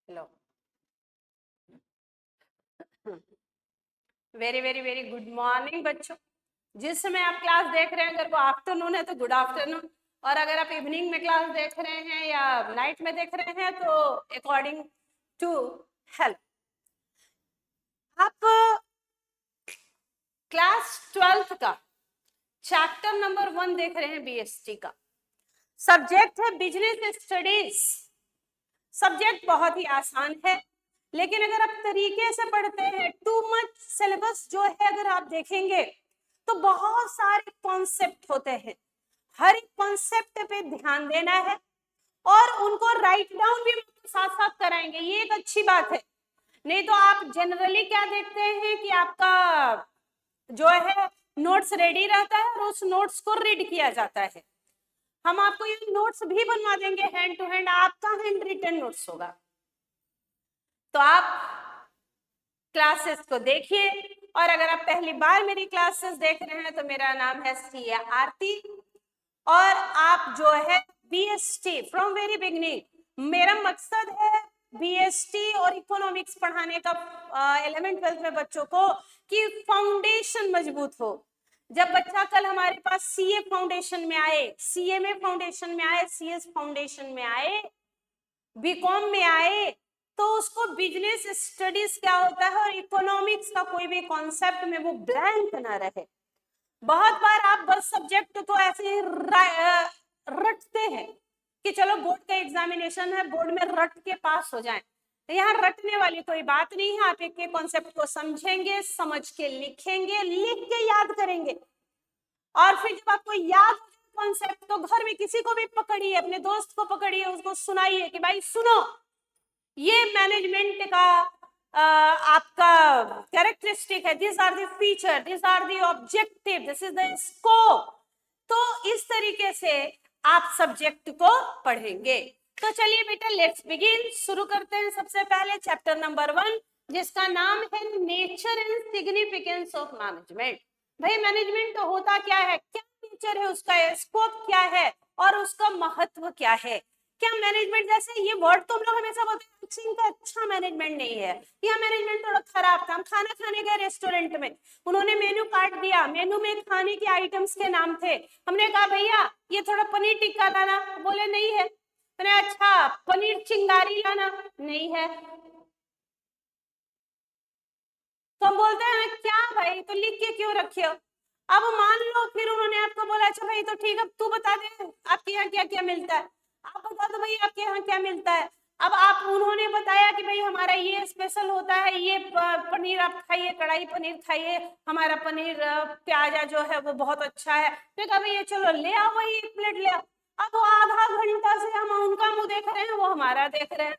Hello, very very very good morning बच्चों। जिस समय आप क्लास देख रहे हैं, अगर वो आफ्टरनून है तो गुड आफ्टरनून, और अगर आप इवनिंग में क्लास देख रहे हैं या नाइट में देख रहे हैं तो अकॉर्डिंग टू हेल्प। आप क्लास 12th का चैप्टर नंबर 1 देख रहे हैं, बीएसटी का। सब्जेक्ट है बिजनेस स्टडीज। सब्जेक्ट बहुत ही आसान है, लेकिन अगर आप तरीके से पढ़ते हैं, टू मच सिलेबस जो है अगर आप देखेंगे तो बहुत सारे कॉन्सेप्ट होते हैं। हर एक कॉन्सेप्ट पे ध्यान देना है और उनको राइट डाउन भी साथ साथ कराएंगे, ये एक अच्छी बात है। नहीं तो आप जनरली क्या देखते हैं कि आपका जो है नोट्स रेडी रहता है और उस नोट्स को रीड किया जाता है। हम आपको ये नोट्स भी बनवा देंगे हैंड टू हैंड, आपका हैंड रिटन नोट्स होगा। तो आप क्लासेस को देखिए, और अगर आप पहली बार मेरी क्लासेस देख रहे हैं तो मेरा नाम है सीए आरती, और आप जो है बीएसटी फ्रॉम वेरी बिगनिंग, मेरा मकसद है बीएसटी और इकोनॉमिक्स पढ़ाने का 11th 12th में बच्चों को, कि फाउंडेशन मजबूत हो। जब बच्चा कल हमारे पास सीए फाउंडेशन में आए, सीएमए फाउंडेशन में आए, सीएस फाउंडेशन में आए, बीकॉम में आए, तो उसको बिजनेस स्टडीज क्या होता है और इकोनॉमिक्स का कोई भी कॉन्सेप्ट में वो ब्लैंक ना रहे। बहुत बार आप बस सब्जेक्ट को ऐसे रटते हैं कि चलो बोर्ड का एग्जामिनेशन है, बोर्ड में रट के पास हो जाएं। यहाँ रटने वाली कोई बात नहीं है। आप एक एक कॉन्सेप्ट को समझेंगे, समझ के लिखेंगे, लिख के याद करेंगे, और फिर जब आपको याद कॉन्सेप्ट तो घर में किसी को भी पकड़िए, अपने दोस्त को पकड़िए, उसको सुनाइए कि भाई सुनो, ये मैनेजमेंट का आपका कैरेक्टरिस्टिक है, this are the feature, this are the objective, this is the scope. तो इस तरीके से आप सब्जेक्ट को पढ़ेंगे। तो चलिए बेटा, लेट्स बिगिन, शुरू करते हैं। सबसे पहले चैप्टर नंबर 1, जिसका नाम है nature and significance of management. भाई मैनेजमेंट तो होता क्या है, क्या नेचर है उसका, स्कोप क्या है और उसका महत्व क्या है। क्या मैनेजमेंट, जैसे ये वर्ड तो हम लोग हमेशा बोलते हैं इनका अच्छा मैनेजमेंट नहीं है, या मैनेजमेंट थोड़ा खराब था। हम खाना खाने गए रेस्टोरेंट में, उन्होंने मेन्यू काट दिया, मेन्यू में खाने के आइटम्स के नाम थे, हमने कहा भैया ये थोड़ा पनीर टिक्का लाना, बोले नहीं है। मैंने अच्छा पनीर चिंगारी लाना, नहीं है। तो हम बोलते हैं क्या भाई, तो लिख के क्यों रखे हो। अब मान लो फिर उन्होंने आपको बोला अच्छा भाई तो ठीक है, तू बता दे आपके यहाँ क्या क्या मिलता है, आप बता दो भाई आपके यहाँ क्या मिलता है। अब आप उन्होंने बताया कि भाई हमारा ये स्पेशल होता है, ये पनीर आप खाइए, कढ़ाई पनीर खाइए, हमारा पनीर प्याजा जो है वो बहुत अच्छा है। तो कहा भैया चलो ले आओ, वही 1 प्लेट ले आओ। अब वो आधा घंटा से हम उनका मुंह देख रहे हैं, वो हमारा देख रहे हैं।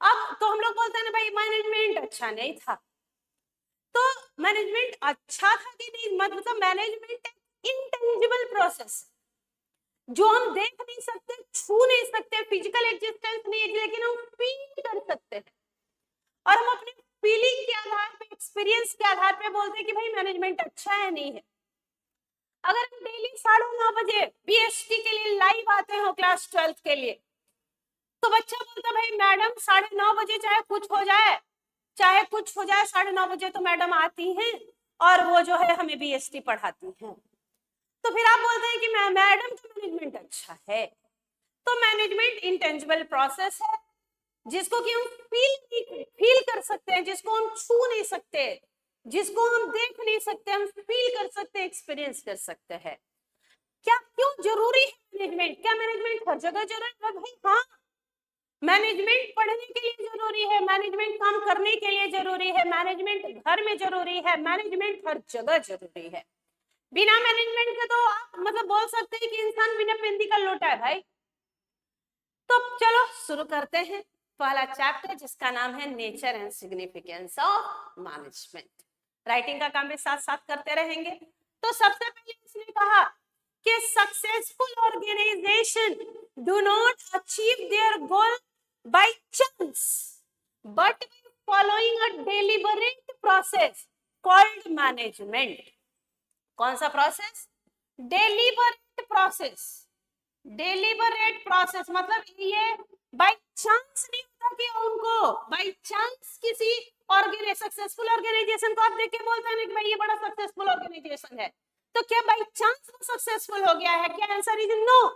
अब तो हम लोग बोलते हैं ना भाई मैनेजमेंट अच्छा नहीं था। तो मैनेजमेंट अच्छा था कि नहीं, मतलब मैनेजमेंट इंटेंजिबल प्रोसेस, जो हम देख नहीं सकते, छू नहीं सकते, फिजिकल एग्जिस्टेंस नहीं है, लेकिन हम फील कर सकते हैं, और हम अपने फीलिंग के आधार पे, एक्सपीरियंस के आधार पे बोलते हैं कि भाई मैनेजमेंट अच्छा है नहीं है। अगर हम डेली 9:30 बजे बीएसटी के लिए लाइव आते हो क्लास 12th के लिए, तो बच्चा बोलता भाई मैडम 9:30 बजे चाहे कुछ हो जाए, चाहे कुछ हो जाए, 9:30 बजे तो मैडम आती हैं और वो जो है हमें बीएसटी पढ़ाती हैं। तो फिर आप बोलते हैं कि मैडम तो मैनेजमेंट अच्छा है। तो मैनेजमेंट इंटेंजिबल प्रोसेस है, जिसको कि हम फील कर सकते हैं, जिसको हम छू नहीं सकते, जिसको हम देख नहीं सकते, हम फील कर सकते हैं, एक्सपीरियंस कर सकते हैं। क्या क्यों जरूरी है मैनेजमेंट, क्या मैनेजमेंट हर जगह जरूरी है भाई? हाँ, मैनेजमेंट पढ़ने के लिए जरूरी है, मैनेजमेंट काम करने के लिए जरूरी है, मैनेजमेंट घर में जरूरी है, मैनेजमेंट हर जगह जरूरी है। बिना मैनेजमेंट के तो आप मतलब बोल सकते हैं कि इंसान बिना बिंदी का लोटा है भाई। तो चलो शुरू करते हैं पहला चैप्टर, जिसका नाम है nature and significance of management. Writing का काम भी साथ साथ करते रहेंगे। तो सबसे पहले इसने कहा कि successful organisation do not achieve their goal by chance but following a deliberate process called management. कौन सा process? Deliberate process. Deliberate process मतलब ये बाय चांस नहीं होता पता कि उनको बाई चांस किसी सक्सेसफुल ऑर्गेनाइजेशन को आप देख के बोलते हैं कि भाई ये बड़ा सक्सेसफुल ऑर्गेनाइजेशन है, तो क्या बाई चांस वो सक्सेसफुल हो गया है? क्या answer is no,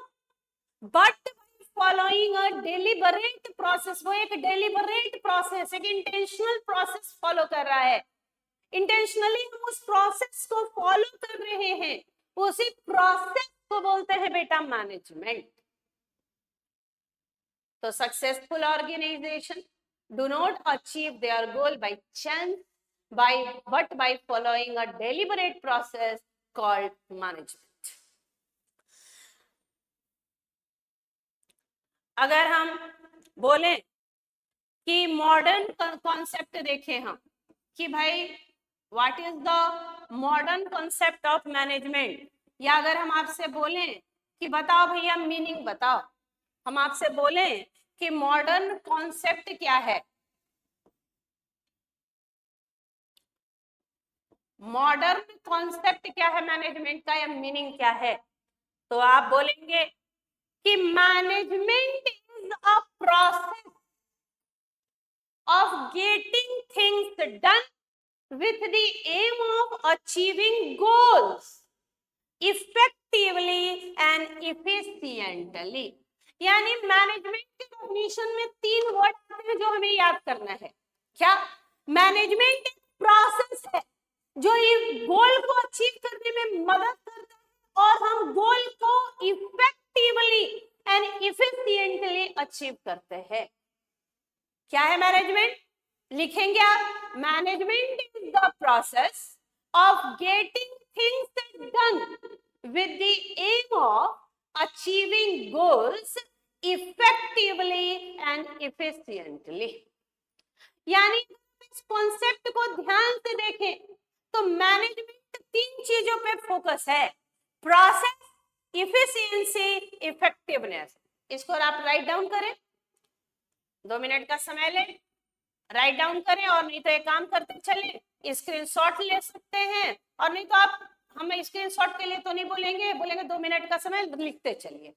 but following a deliberate process, वो एक डेलिबरेट प्रोसेस, एक इंटेंशनल प्रोसेस फॉलो कर रहा है, इंटेंशनली हम उस प्रोसेस को फॉलो कर रहे हैं, उसी प्रोसेस को बोलते हैं बेटा मैनेजमेंट। तो successful organisation do not achieve their goal by chance, but by following a deliberate process called management. अगर हम बोलें कि मॉडर्न कॉन्सेप्ट देखें हम कि भाई what is the modern concept of management, या अगर हम आपसे बोलें कि बताओ भैया मीनिंग बताओ, हम आपसे बोलें कि मॉडर्न कॉन्सेप्ट क्या है, मॉडर्न कॉन्सेप्ट क्या है मैनेजमेंट का, या मीनिंग क्या है, तो आप बोलेंगे कि management is a process of getting things done with the aim of achieving goals effectively and efficiently। यानी मैनेजमेंट के डेफिनेशन में 3 वर्ड आते हैं जो हमें याद करना है। क्या? मैनेजमेंट एक प्रोसेस है जो गोल को अचीव करने में मदद करता है और हम गोल को इफेक्टिवली एंड इफिशिएंटली अचीव करते हैं। क्या है मैनेजमेंट? लिखेंगे आप, management is the process of getting things done with the aim of achieving goals effectively and efficiently. यानी इस कॉन्सेप्ट को ध्यान से देखें तो मैनेजमेंट 3 चीजों पे फोकस है, प्रोसेस, इफिशिएंसी, इफेक्टिवनेस। इसको आप राइट डाउन करें, 2 मिनट का समय लें, राइट डाउन करें, और नहीं तो एक काम करते चलें, स्क्रीनशॉट ले सकते हैं, और नहीं तो आप हमें स्क्रीनशॉट के लिए तो नहीं बोलेंगे, बोलेंगे 2 मिनट का समय, लिखते चलिए।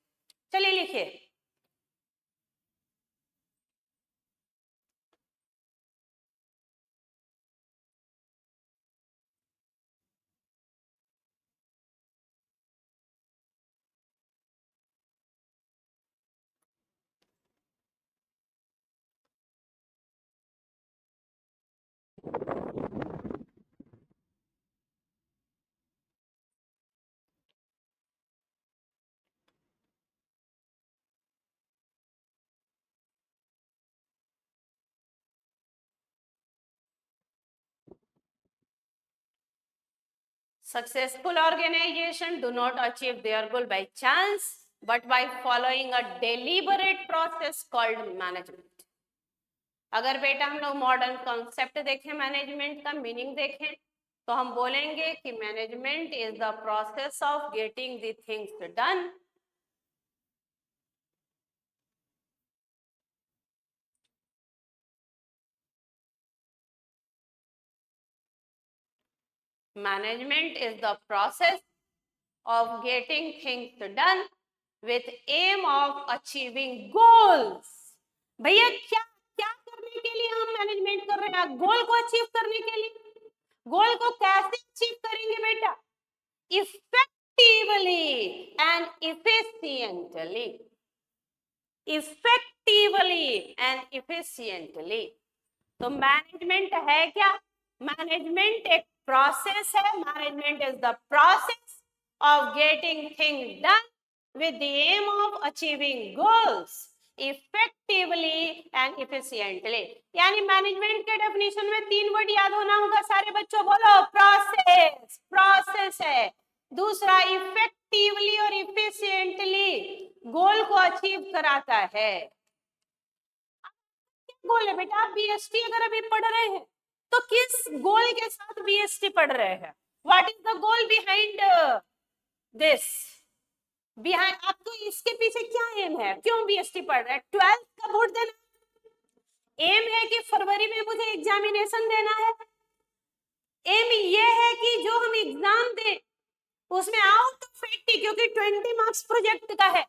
चलिए लिखिए। Successful organization do not achieve their goal by chance, but by following a deliberate process called management. अगर बेटा हम लोग मॉडर्न कॉन्सेप्ट देखें, मैनेजमेंट का मीनिंग देखें, तो हम बोलेंगे कि management is the process of getting the things done management is the process of getting things done with aim of achieving goals। भैया क्या क्या करने के लिए हम मैनेजमेंट कर रहे हैं? गोल को अचीव करने के लिए। गोल को कैसे अचीव करेंगे बेटा? Effectively and efficiently, effectively and efficiently. तो मैनेजमेंट है क्या? मैनेजमेंट एक प्रोसेस है, management is the process of getting things done with the aim of achieving goals effectively and efficiently। यानी मैनेजमेंट के डेफिनेशन में 3 वर्ड याद होना होगा सारे बच्चों, बोलो। प्रोसेस, प्रोसेस है। दूसरा इफेक्टिवली और इफिशिएंटली, गोल को अचीव कराता है। गोल है बेटा, आप बीएसटी अगर अभी पढ़ रहे हैं तो किस गोल के साथ बीएसटी पढ़ रहे हैं? What is the goal behind this? Behind आपको इसके पीछे क्या एम है? क्यों बीएसटी पढ़ रहे हैं? 12th का बोर्ड देना एम है कि फरवरी में मुझे एग्जामिनेशन देना है? एम ये है कि जो हम एग्जाम दें उसमें आउट ऑफ 80, क्योंकि 20 मार्क्स प्रोजेक्ट का है,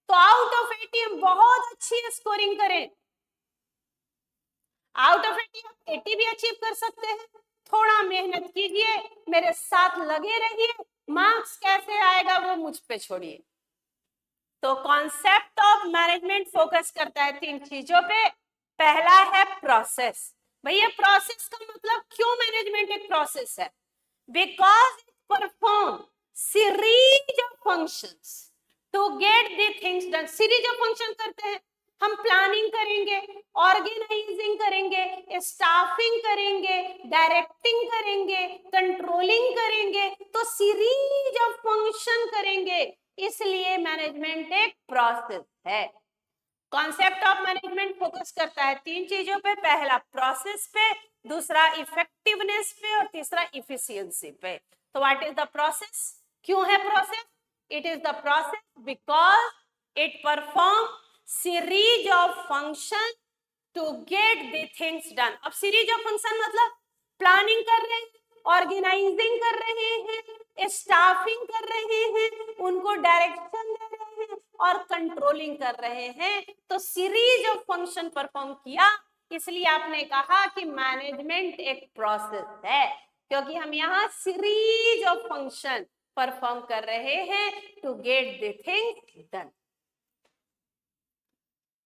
तो आउट ऑफ 80 हम बहुत अच्छी स्कोरिंग करें। आउट ऑफ 80 आप 80 भी अचीव कर सकते हैं। थोड़ा मेहनत कीजिए, मेरे साथ लगे रहिए, मार्क्स कैसे आएगा वो मुझ पे छोड़िए। तो कॉन्सेप्ट ऑफ मैनेजमेंट फोकस करता है 3 चीजों पे। पहला है प्रोसेस। भैया प्रोसेस का मतलब क्यों मैनेजमेंट एक प्रोसेस है? Because it perform series of functions to get the things done. Series of function करते हैं, हम प्लानिंग करेंगे, ऑर्गेनाइजिंग करेंगे, स्टाफिंग करेंगे, डायरेक्टिंग करेंगे, कंट्रोलिंग करेंगे, तो सीरीज ऑफ फंक्शन करेंगे, इसलिए मैनेजमेंट एक प्रोसेस है। कॉन्सेप्ट ऑफ मैनेजमेंट फोकस करता है 3 चीजों पे। पहला प्रोसेस पे, दूसरा इफेक्टिवनेस पे, और तीसरा इफिशियंसी पे। तो व्हाट इज द प्रोसेस? क्यों है process? It is the process because it perform series of function to get the things done. अब सीरीज ऑफ फंक्शन मतलब प्लानिंग कर रहे हैं, ऑर्गेनाइजिंग कर रहे हैं, स्टाफिंग कर रहे हैं, उनको डायरेक्शन दे रहे हैं और कंट्रोलिंग कर रहे हैं। तो सीरीज ऑफ फंक्शन परफॉर्म किया, इसलिए आपने कहा कि मैनेजमेंट एक प्रोसेस है, क्योंकि हम यहाँ सीरीज ऑफ फंक्शन परफॉर्म कर रहे हैं to get the things done.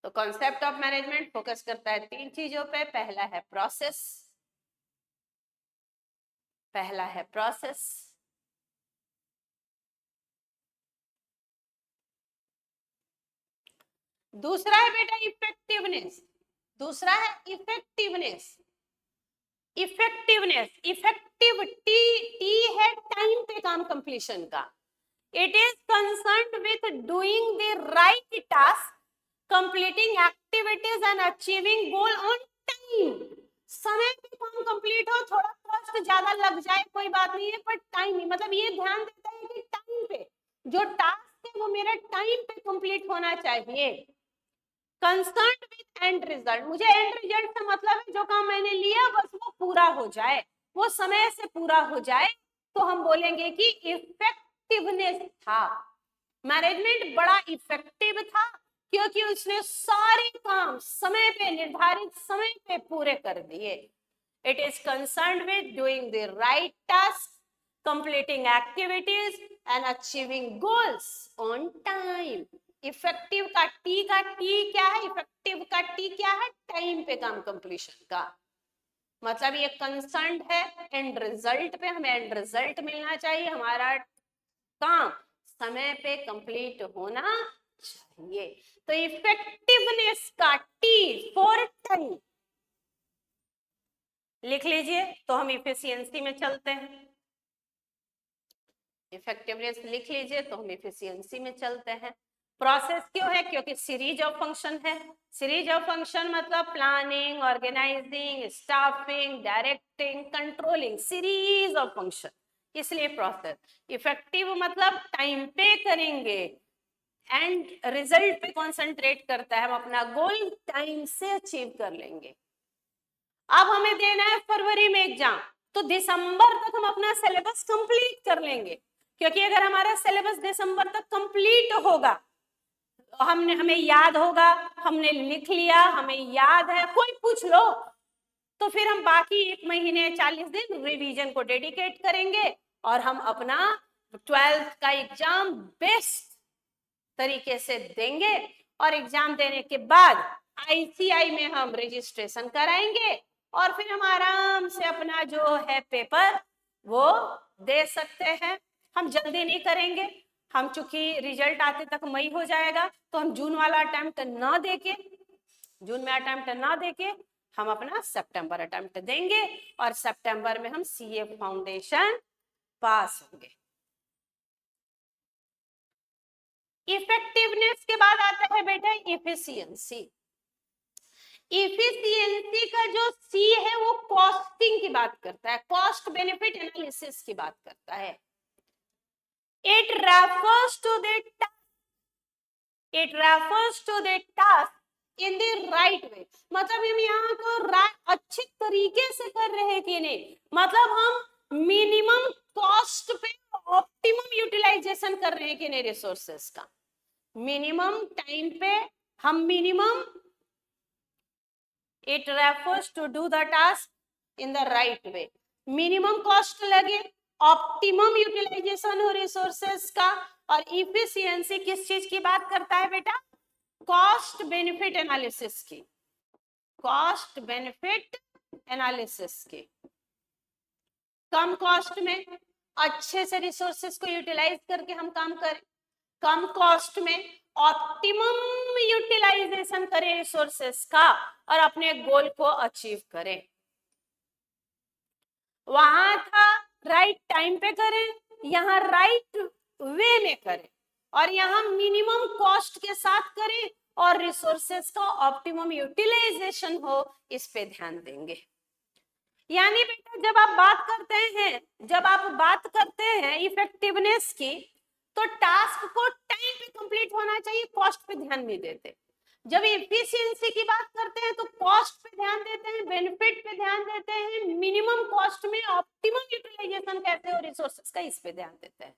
तो कॉन्सेप्ट ऑफ मैनेजमेंट फोकस करता है 3 चीजों पे। पहला है प्रोसेस, पहला है प्रोसेस, दूसरा है बेटा इफेक्टिवनेस, दूसरा है इफेक्टिवनेस। इफेक्टिवनेस, इफेक्टिविटी, टी है टाइम पे काम कंप्लीशन का। It is concerned with doing the right task, completing activities and achieving goal on time. समय पे काम कंप्लीट हो, थोड़ा कॉस्ट ज्यादा लग जाए कोई बात नहीं है, पर टाइम ही, मतलब ये ध्यान देता है कि टाइम पे जो टास्क है वो मेरा टाइम पे कंप्लीट होना चाहिए। कंसर्न्ड विथ एंड रिजल्ट, मुझे एंड रिजल्ट से मतलब है जो काम मैंने लिया बस वो पूरा हो जाए, वो समय से पूरा हो जाए, तो हम बोलेंगे कि इफेक्टिवनेस था। मैनेजमेंट बड़ा इफेक्टिव था क्योंकि उसने सारे काम समय पे, निर्धारित समय पे पूरे कर दिए। It is concerned with doing the right task, completing activities and achieving goals on time। Effective का टी क्या है? इफेक्टिव का टी क्या है? टाइम पे काम कंप्लीशन का, मतलब ये कंसर्न है एंड रिजल्ट पे, हमें एंड रिजल्ट मिलना चाहिए, हमारा काम समय पे कंप्लीट होना चाहिए। तो इफेक्टिवनेस का टी फॉर टाइम लिख लीजिए। तो हम इफिशियंसी में चलते हैं, इफेक्टिवनेस लिख लीजिए तो हम इफिशियंसी में चलते हैं। प्रोसेस क्यों है? क्योंकि सीरीज ऑफ फंक्शन है। सीरीज ऑफ फंक्शन मतलब planning, organising, staffing, directing, controlling, series of function, इसलिए प्रोसेस। इफेक्टिव मतलब टाइम पे करेंगे, एंड रिजल्ट पे कॉन्सेंट्रेट करता है, हम अपना गोल टाइम से अचीव कर लेंगे। अब हमें देना है फरवरी में एग्जाम, तो दिसंबर तक हम अपना सिलेबस कंप्लीट कर लेंगे, क्योंकि अगर हमारा सिलेबस दिसंबर तक कंप्लीट होगा, हमें याद होगा, हमने लिख लिया, हमें याद है, कोई पूछ लो, तो फिर हम बाकी 1 महीने 40 दिन रिवीजन को डेडिकेट करेंगे और हम अपना 12th का एग्जाम बेस्ट तरीके से देंगे। और एग्जाम देने के बाद आईसीआई में हम रजिस्ट्रेशन कराएंगे और फिर हम आराम से अपना जो है पेपर वो दे सकते हैं। हम जल्दी नहीं करेंगे, हम चूंकि रिजल्ट आते तक मई हो जाएगा, तो हम जून वाला अटेम्प्ट ना देके, जून में अटेम्प्ट ना देके हम अपना सितंबर अटेम्प्ट देंगे और सितंबर में हम सीए फाउंडेशन पास होंगे। इफेक्टिवनेस के बाद आता है बेटा इफिशियंसी। इफिशियंसी का जो सी है वो कॉस्टिंग की बात करता है, कॉस्ट बेनिफिट एनालिसिस की बात करता है। It refers to the task in the right way, मतलब हम यहाँ को अच्छे तरीके से कर रहे हैं कि नहीं, मतलब हम मिनिमम कॉस्ट पे ऑप्टिमम यूटिलाइजेशन कर रहे हैं कि नहीं रिसोर्सेस का, मिनिमम टाइम पे हम minimum it refers to do the task in the right way. Minimum cost लगे, ऑप्टिमम यूटिलाइजेशन हो रिसोर्सेस का, और इफिशियंसी किस चीज की बात करता है बेटा? कॉस्ट बेनिफिट एनालिसिस की, कॉस्ट बेनिफिट एनालिसिस की। कम कॉस्ट में अच्छे से रिसोर्सेस को यूटिलाइज करके हम काम करें, कम कॉस्ट में ऑप्टिमम यूटिलाइजेशन करें रिसोर्सेस का और अपने गोल को अचीव करें। वहां था राइट टाइम पे करें, यहाँ राइट वे में करें, और यहाँ मिनिमम कॉस्ट के साथ करें और रिसोर्सेस का ऑप्टिमम यूटिलाइजेशन हो, इस पे ध्यान देंगे। यानी बेटा जब आप बात करते हैं, जब आप बात करते हैं इफेक्टिवनेस की, तो टास्क को टाइम पे कंप्लीट होना चाहिए, कॉस्ट पे ध्यान नहीं देते। जब एफिशिएंसी की बात करते हैं तो कॉस्ट पे ध्यान देते हैं, बेनिफिट पे ध्यान देते हैं, मिनिमम कॉस्ट में ऑप्टिमम यूटिलाइजेशन कैसे हो रिसोर्सेज का, इस पे ध्यान देते हैं।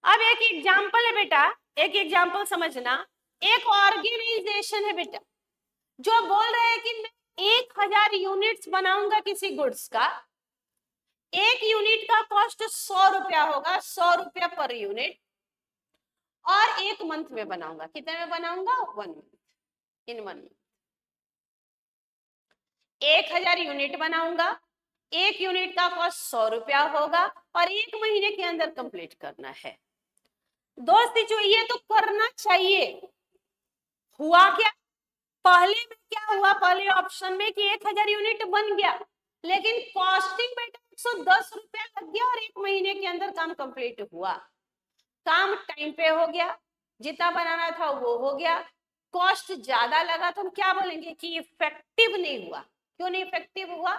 अब एक एग्जांपल है बेटा, एक एग्जांपल समझना। एक ऑर्गेनाइजेशन है बेटा जो बोल रहे हैं कि मैं 1000 यूनिट्स बनाऊंगा किसी गुड्स का, एक यूनिट का कॉस्ट 100 रुपया होगा, 100 रुपया पर यूनिट, और 1 मंथ में बनाऊंगा। कितने में बनाऊंगा? 1 मंथ, इन 1 मंथ 1000 यूनिट बनाऊंगा, एक यूनिट का कॉस्ट 100 रुपया होगा और 1 महीने के अंदर कंप्लीट करना है। दोस्त जो ये तो करना चाहिए, हुआ क्या? पहले में क्या हुआ? पहले ऑप्शन में कि 1000 यूनिट बन गया, लेकिन कॉस्टिंग बेटा 110 रुपया लग गया और 1 महीने के अंदर काम कंप्लीट हुआ। काम टाइम पे हो गया, जितना बनाना था वो हो गया, कॉस्ट ज्यादा लगा, तो हम क्या बोलेंगे कि इफेक्टिव नहीं हुआ। क्यों नहीं इफेक्टिव हुआ?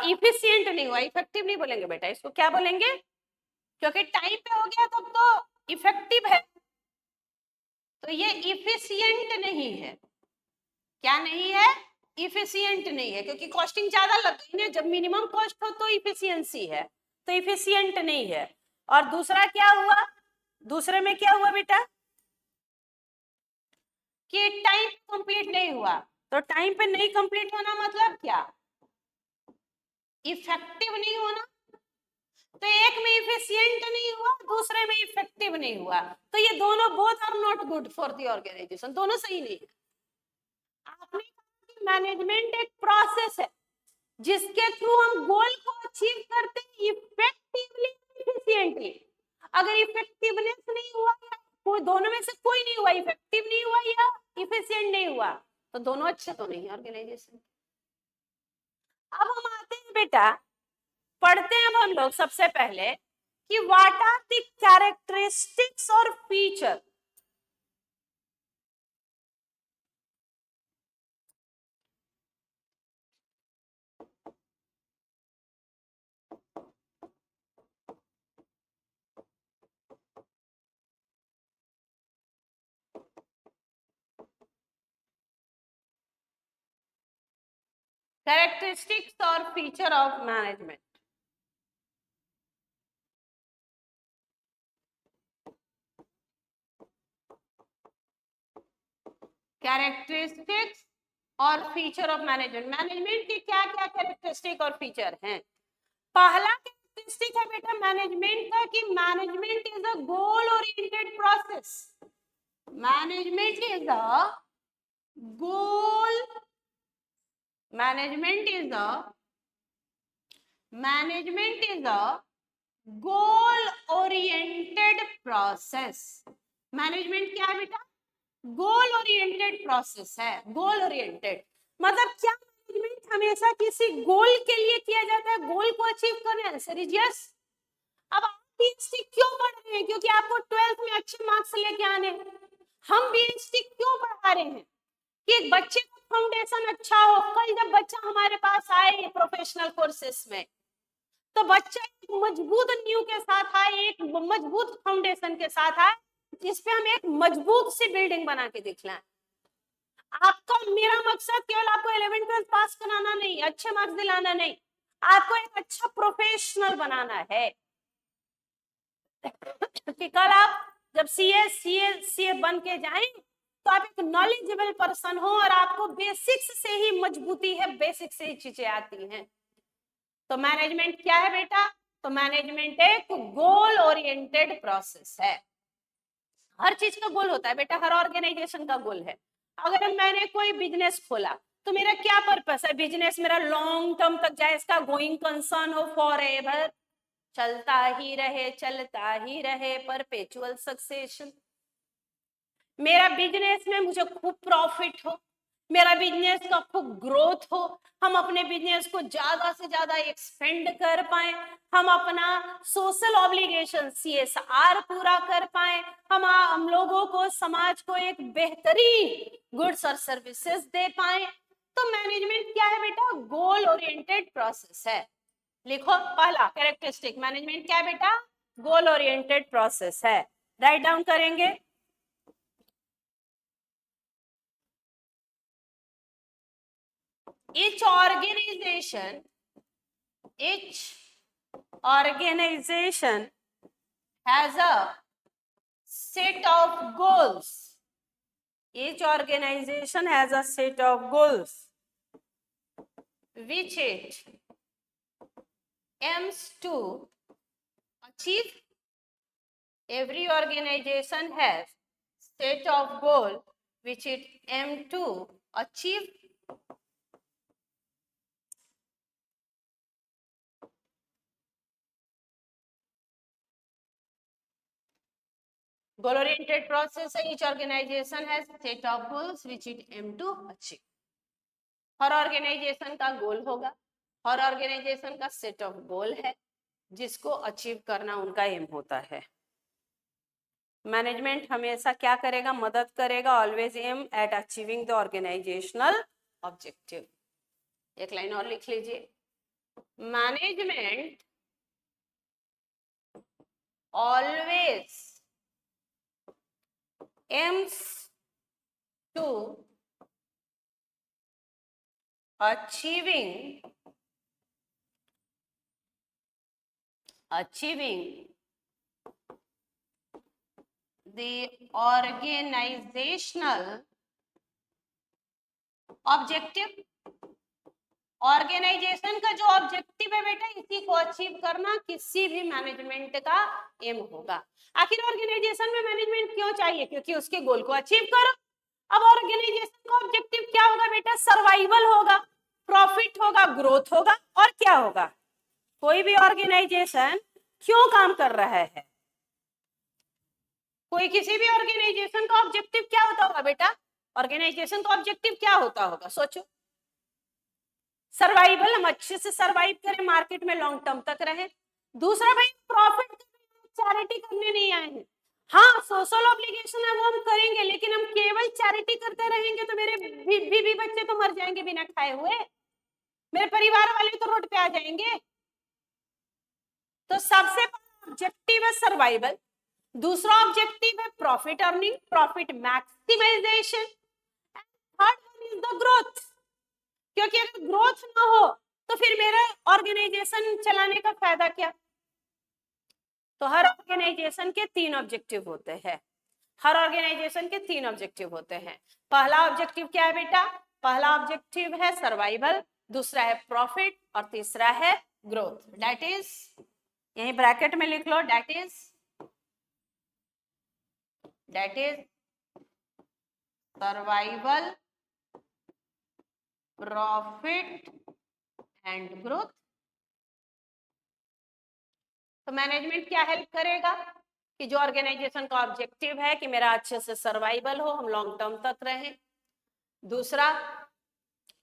इफिशियंट नहीं हुआ, इफेक्टिव नहीं बोलेंगे बेटा, इसको क्या बोलेंगे? क्योंकि टाइम पे हो गया तब तो इफेक्टिव है, तो ये इफिशियंट नहीं है। क्या नहीं है? इफिशियंट नहीं है, क्योंकि कॉस्टिंग ज्यादा लग गई ना। जब मिनिमम कॉस्ट हो तो इफिशियंसी है, तो इफिशियंट नहीं है। और दूसरा क्या हुआ? दूसरे में क्या हुआ बेटा? कि टाइम कंप्लीट नहीं हुआ। तो टाइम पे नहीं कंप्लीट होना मतलब क्या? इफेक्टिव नहीं होना। तो एक में इफिशियंट नहीं हुआ, दूसरे में इफेक्टिव नहीं हुआ, तो ये दोनों both are not good for the organisation, दोनों सही नहीं है। आपने कहा कि मैनेजमेंट एक प्रोसेस है जिसके थ्रू हम गोल को अचीव करते हैं इफेक्टिवली, इफिशिएंटली। अगर इफेक्टिवनेस नहीं हुआ या कोई दोनों में से कोई नहीं हुआ, इफेक्टिव नहीं हुआ या इफिशिएंट नहीं हुआ, तो दोनों अच्छे तो नहीं है ऑर्गेनाइजेशन। अब हम आते हैं बेटा, पढ़ते हैं अब हम लोग सबसे पहले कि व्हाट आर द कैरेक्टरिस्टिक्स और फीचर। कैरेक्टरिस्टिक्स और फीचर ऑफ मैनेजमेंट। कैरेक्टरिस्टिक्स और फीचर ऑफ मैनेजमेंट। मैनेजमेंट के क्या क्या कैरेक्टरिस्टिक और फीचर हैं? पहला कैरेक्टरिस्टिक है बेटा मैनेजमेंट का कि management is a goal oriented process. Management is a goal, management is a goal oriented process. Management क्या है बेटा? गोल ओरिएंटेड प्रोसेस है। गोल ओरिएंटेड मतलब क्या? मैनेजमेंट हमेशा किसी गोल के लिए किया जाता है, गोल को अचीव करना। Answer is yes. अब आप बीएसटी क्यों पढ़ रहे हैं? क्योंकि आपको 12th में अच्छे मार्क्स लेके आने हैं। हम बीएसटी क्यों पढ़ा रहे हैं? कि एक बच्चे का फाउंडेशन अच्छा हो। कल जब बच्चा हमारे पास आए प्रोफेशनल कोर्सेस में, तो बच्चा एक मजबूत नींव के साथ आए, एक मजबूत फाउंडेशन के साथ आए, जिसपे हम एक मजबूत सी बिल्डिंग बना के दिखलाएं। आपका मेरा मकसद केवल आपको 11th 12th पास कराना नहीं, अच्छे मार्क्स दिलाना नहीं, आपको एक अच्छा प्रोफेशनल बनाना है। कि कल आप जब सीए बन के जाएं तो आप एक नॉलेजेबल पर्सन हो और आपको बेसिक्स से ही मजबूती है, बेसिक से ही चीजें आती हैं। तो मैनेजमेंट क्या है बेटा? तो मैनेजमेंट एक गोल ओरिएंटेड प्रोसेस है। हर चीज का गोल होता है बेटा, हर ऑर्गेनाइजेशन का गोल है। अगर मैंने कोई बिजनेस खोला तो मेरा क्या पर्पस है? बिजनेस मेरा लॉन्ग टर्म तक जाए, इसका गोइंग कंसर्न हो, फॉरएवर चलता ही रहे, परपेचुअल सक्सेशन। मेरा बिजनेस में मुझे खूब प्रॉफिट हो, मेरा बिजनेस का खूब ग्रोथ हो, हम अपने बिजनेस को ज्यादा से ज्यादा एक्सपेंड कर पाए, हम अपना सोशल ऑब्लिगेशन CSR पूरा कर पाए, हम लोगों को, समाज को एक बेहतरीन गुड्स और सर्विसेज दे पाए। तो मैनेजमेंट क्या है बेटा? गोल ओरिएंटेड प्रोसेस है। लिखो पहला कैरेक्टरिस्टिक, मैनेजमेंट क्या है बेटा? गोल ओरिएंटेड प्रोसेस है। राइट डाउन करेंगे। each organization has a set of goals. Each organization has a set of goals which it aims to achieve. Every organization has set of goal which it aims to achieve. Goal oriented process, each organization has set of goals which it aim to achieve. हर organisation का goal होगा, हर organisation का set of goal है जिसको achieve करना उनका M होता है। मैनेजमेंट हमेशा क्या करेगा? मदद करेगा, always aim at achieving the organizational objective. एक लाइन और लिख लीजिए, management always aims to achieving the organizational objective। Organization का जो ऑब्जेक्टिव है बेटा, इसी को अचीव करना किसी भी मैनेजमेंट का एम होगा। आखिर ऑर्गेनाइजेशन में मैनेजमेंट क्यों चाहिए? क्योंकि उसके गोल को अचीव करो। अब ऑर्गेनाइजेशन का ऑब्जेक्टिव क्या होगा बेटा? सर्वाइवल होगा, प्रॉफिट होगा, ग्रोथ होगा, और क्या होगा? कोई भी ऑर्गेनाइजेशन क्यों काम कर रहा है? कोई किसी भी ऑर्गेनाइजेशन का ऑब्जेक्टिव क्या होता होगा बेटा? ऑर्गेनाइजेशन का ऑब्जेक्टिव क्या होता होगा? सोचो। सर्वाइवल, हम अच्छे से सर्वाइव करें, मार्केट में लॉन्ग टर्म तक रहे। दूसरा भाई प्रॉफिट, चैरिटी करने नहीं आए हैं। हाँ, सोशल ऑब्लिगेशन है वो हम करेंगे, लेकिन हम केवल चैरिटी करते रहेंगे तो मेरे बीवी बच्चे तो मर जाएंगे बिना खाए हुए, मेरे परिवार वाले तो रोड पे आ जाएंगे। तो सबसे पहला ऑब्जेक्टिव है सर्वाइवल, दूसरा ऑब्जेक्टिव है profit earning, profit maximization, third one is the growth. क्योंकि अगर ग्रोथ ना हो तो फिर मेरा ऑर्गेनाइजेशन चलाने का फायदा क्या? तो हर ऑर्गेनाइजेशन के तीन ऑब्जेक्टिव होते हैं, हर ऑर्गेनाइजेशन के तीन ऑब्जेक्टिव होते हैं। पहला ऑब्जेक्टिव क्या है बेटा? पहला ऑब्जेक्टिव है सर्वाइवल, दूसरा है प्रॉफिट, और तीसरा है ग्रोथ। दैट इज, यही ब्रैकेट में लिख लो, that is survival, profit and growth. तो मैनेजमेंट क्या हेल्प करेगा कि जो ऑर्गेनाइजेशन का ऑब्जेक्टिव है कि मेरा अच्छे से सर्वाइवल हो, हम लॉन्ग टर्म तक रहें, दूसरा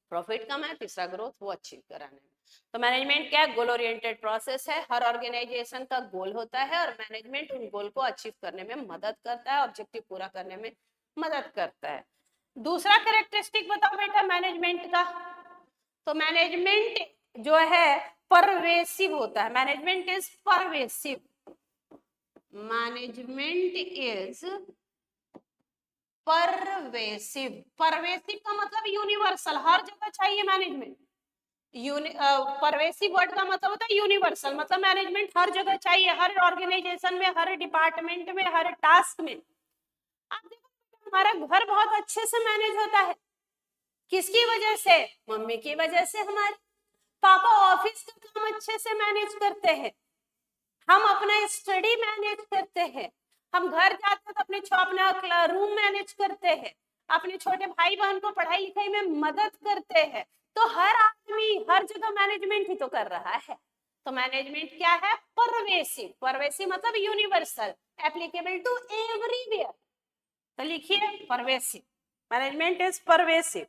प्रॉफिट कम है, तीसरा ग्रोथ, वो अचीव कराने में। तो मैनेजमेंट क्या है? गोल ओरिएंटेड प्रोसेस है, हर ऑर्गेनाइजेशन का गोल होता है और मैनेजमेंट उन गोल को अचीव करने में मदद करता है, ऑब्जेक्टिव पूरा करने में मदद करता है। दूसरा कैरेक्टरिस्टिक बताओ बेटा मैनेजमेंट का। तो मैनेजमेंट जो है परवेसिव होता है, management is pervasive, management is pervasive. Pervasive का मतलब यूनिवर्सल, हर जगह चाहिए मैनेजमेंट। परवेसिव वर्ड का मतलब होता है यूनिवर्सल, मतलब मैनेजमेंट हर जगह चाहिए, हर ऑर्गेनाइजेशन में, हर डिपार्टमेंट में, हर टास्क में। आप देखो हमारा घर बहुत अच्छे से मैनेज होता है, किसकी वजह से? मम्मी की वजह से। हमारे पापा ऑफिस का काम अच्छे से मैनेज करते हैं, हम अपना स्टडी मैनेज करते हैं, हम घर जाते हैं तो अपना रूम मैनेज करते हैं, अपने छोटे भाई बहन को पढ़ाई लिखाई में मदद करते हैं। तो हर आदमी हर जगह मैनेजमेंट ही तो कर रहा है। तो मैनेजमेंट क्या है? परवेसिव। परवेसिव मतलब यूनिवर्सल, एप्लीकेबल टू एवरीवेयर। तो लिखिए pervasive, management is pervasive.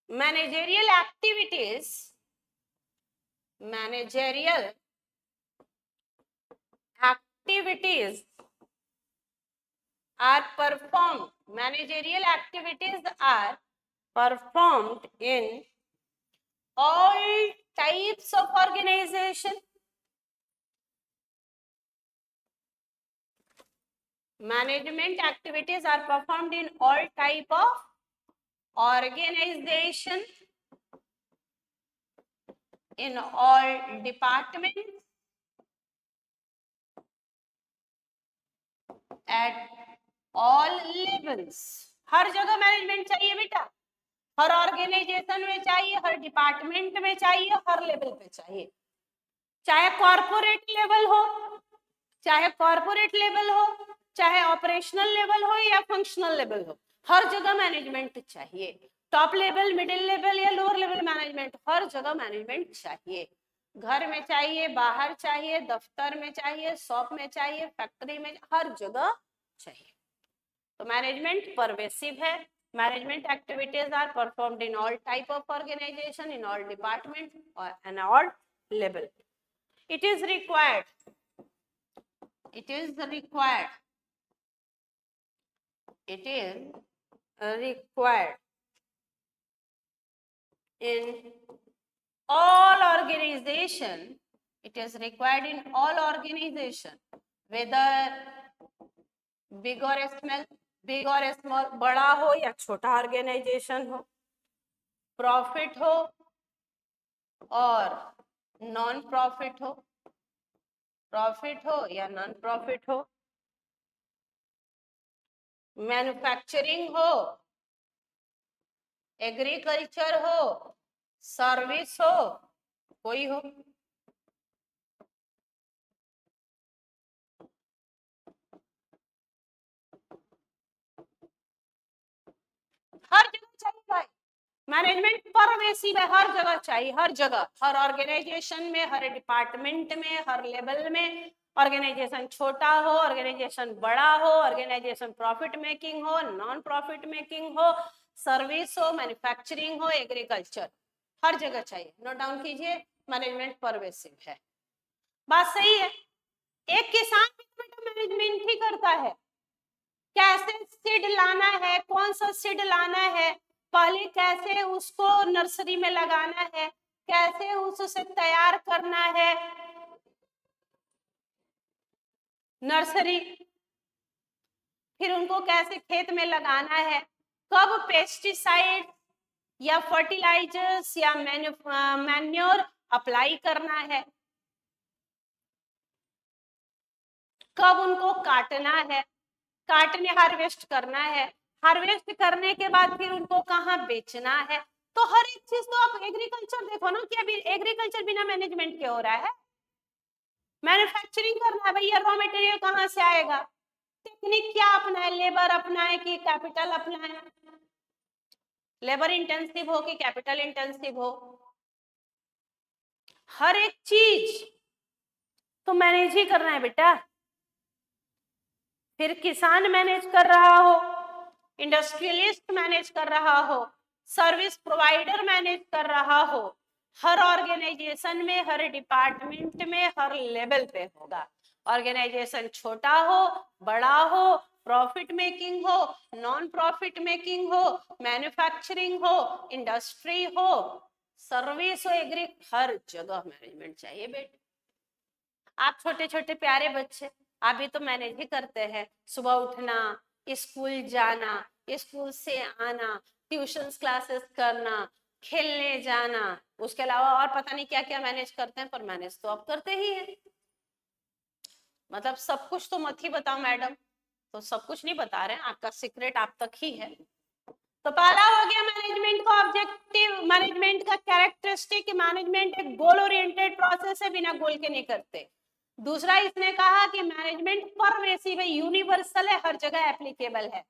Managerial activities are performed managerial activities are performed in all types of organization. Management activities are performed in all type of organization, in all departments, at all levels. हर जगह management चाहिए बेटा, हर organisation में चाहिए, हर department में चाहिए, हर level पे चाहिए। चाहे कॉर्पोरेट लेवल हो, चाहे कॉर्पोरेट लेवल हो, चाहे ऑपरेशनल लेवल हो या फंक्शनल लेवल हो, हर जगह मैनेजमेंट चाहिए। टॉप लेवल, मिडिल लेवल या लोअर लेवल मैनेजमेंट, हर जगह मैनेजमेंट चाहिए। घर में चाहिए, बाहर चाहिए, दफ्तर में चाहिए, शॉप में चाहिए, फैक्ट्री में, हर जगह चाहिए। तो मैनेजमेंट परवेसिव है। Management activities are performed in all type of organization, in all department and all level. It is required in all organization, whether big or small, बड़ा हो या छोटा ऑर्गेनाइजेशन हो, प्रॉफिट हो और नॉन प्रॉफिट हो, profit हो या नॉन प्रॉफिट हो, मैन्युफैक्चरिंग हो, एग्रीकल्चर हो, सर्विस हो, कोई हो। हर जगह चाहिए भाई, मैनेजमेंट परवेसिव है, हर जगह चाहिए, हर जगह, हर ऑर्गेनाइजेशन में, हर डिपार्टमेंट में, हर लेवल में। ऑर्गेनाइजेशन छोटा हो, ऑर्गेनाइजेशन बड़ा हो, ऑर्गेनाइजेशन प्रॉफिट मेकिंग हो, नॉन प्रॉफिट मेकिंग हो, सर्विस हो, मैन्युफैक्चरिंग हो, एग्रीकल्चर, हर जगह चाहिए। नोट डाउन कीजिए, मैनेजमेंट परवेसिव है। बात सही है। एक किसान भी तो मैनेजमेंट ही करता है। कैसे सीड लाना है, कौन सा सीड लाना है, पहले कैसे उसको नर्सरी में लगाना है, कैसे उससे तैयार करना है नर्सरी, फिर उनको कैसे खेत में लगाना है, कब पेस्टिसाइड या फर्टिलाइजर्स या मैन्योर अप्लाई करना है, कब उनको काटना है, काटने हार्वेस्ट करना है, हार्वेस्ट करने के बाद फिर उनको कहाँ बेचना है। तो हर एक चीज तो आप एग्रीकल्चर देखो ना कि अभी एग्रीकल्चर बिना मैनेजमेंट के हो रहा है। मैन्युफैक्चरिंग करना है भैया, रॉ मटेरियल कहाँ से आएगा, टेक्निक क्या अपनाए, लेबर अपनाए कि कैपिटल अपनाए, लेबर इंटेंसिव हो कि कैपिटल इंटेंसिव हो, हर एक चीज तो मैनेज ही करना है बेटा। फिर किसान मैनेज कर रहा हो, इंडस्ट्रियलिस्ट मैनेज कर रहा हो, सर्विस प्रोवाइडर मैनेज कर रहा हो, हर ऑर्गेनाइजेशन में, हर डिपार्टमेंट में, हर लेवल पे होगा। ऑर्गेनाइजेशन छोटा हो, बड़ा हो, प्रॉफिट मेकिंग हो, नॉन प्रॉफिट मेकिंग हो, मैन्युफैक्चरिंग हो, इंडस्ट्री हो, सर्विस हो, एग्री, हर जगह मैनेजमेंट चाहिए बेटे। आप छोटे छोटे प्यारे बच्चे, आप भी तो मैनेज ही करते हैं, सुबह उठना, स्कूल जाना, स्कूल से आना, ट्यूशंस क्लासेस करना, खेलने जाना, उसके अलावा और पता नहीं क्या क्या मैनेज करते हैं, पर मैनेज तो आप करते ही हैं। मतलब सब कुछ तो मत ही बताओ मैडम, तो सब कुछ नहीं बता रहे हैं, आपका सीक्रेट आप तक ही है। तो पहला हो गया मैनेजमेंट का ऑब्जेक्टिव, मैनेजमेंट का कैरेक्टरिस्टिक, मैनेजमेंट एक गोल ओरिएंटेड प्रोसेस है, बिना गोल के नहीं करते। दूसरा इसने कहा कि मैनेजमेंट परवेसिव है, यूनिवर्सल है, हर जगह एप्लीकेबल है।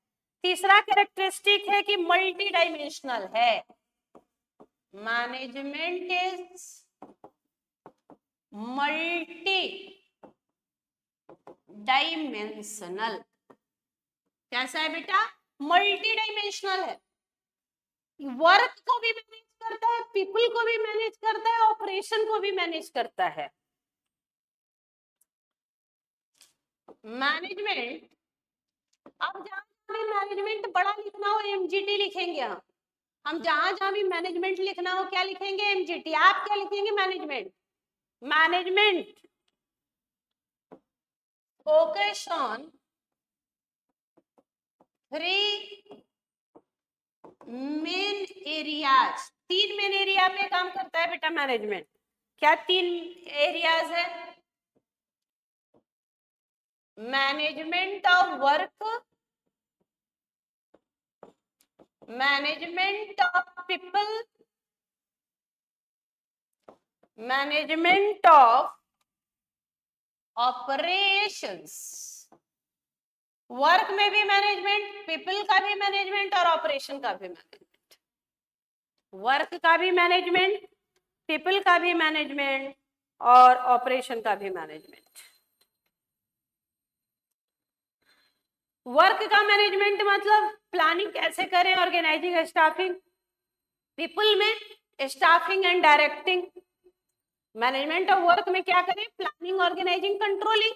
तीसरा कैरेक्टरिस्टिक है कि मल्टी डायमेंशनल है, मैनेजमेंट इज मल्टी डायमेंशनल। कैसा है बेटा? मल्टी डायमेंशनल है, वर्क को भी मैनेज करता है, पीपल को भी मैनेज करता है, ऑपरेशन को भी मैनेज करता है। मैनेजमेंट, अब जहां भी मैनेजमेंट बड़ा लिखना हो एमजीटी लिखेंगे हम जहां जहां भी मैनेजमेंट लिखना हो क्या लिखेंगे? एमजीटी। आप क्या लिखेंगे? Management. Management focus on 3 main areas, 3 main area पे काम करता है बेटा मैनेजमेंट। क्या 3 एरियाज है? Management of work, management of people, management of operations. Work में भी मैनेजमेंट, पीपल का भी मैनेजमेंट और ऑपरेशन का भी मैनेजमेंट। वर्क का भी मैनेजमेंट, पीपल का भी मैनेजमेंट और ऑपरेशन का भी मैनेजमेंट। वर्क का मैनेजमेंट मतलब प्लानिंग कैसे करें, ऑर्गेनाइजिंग, स्टाफिंग। पीपल में staffing and directing. Management of work में क्या करें? Planning, organizing, controlling.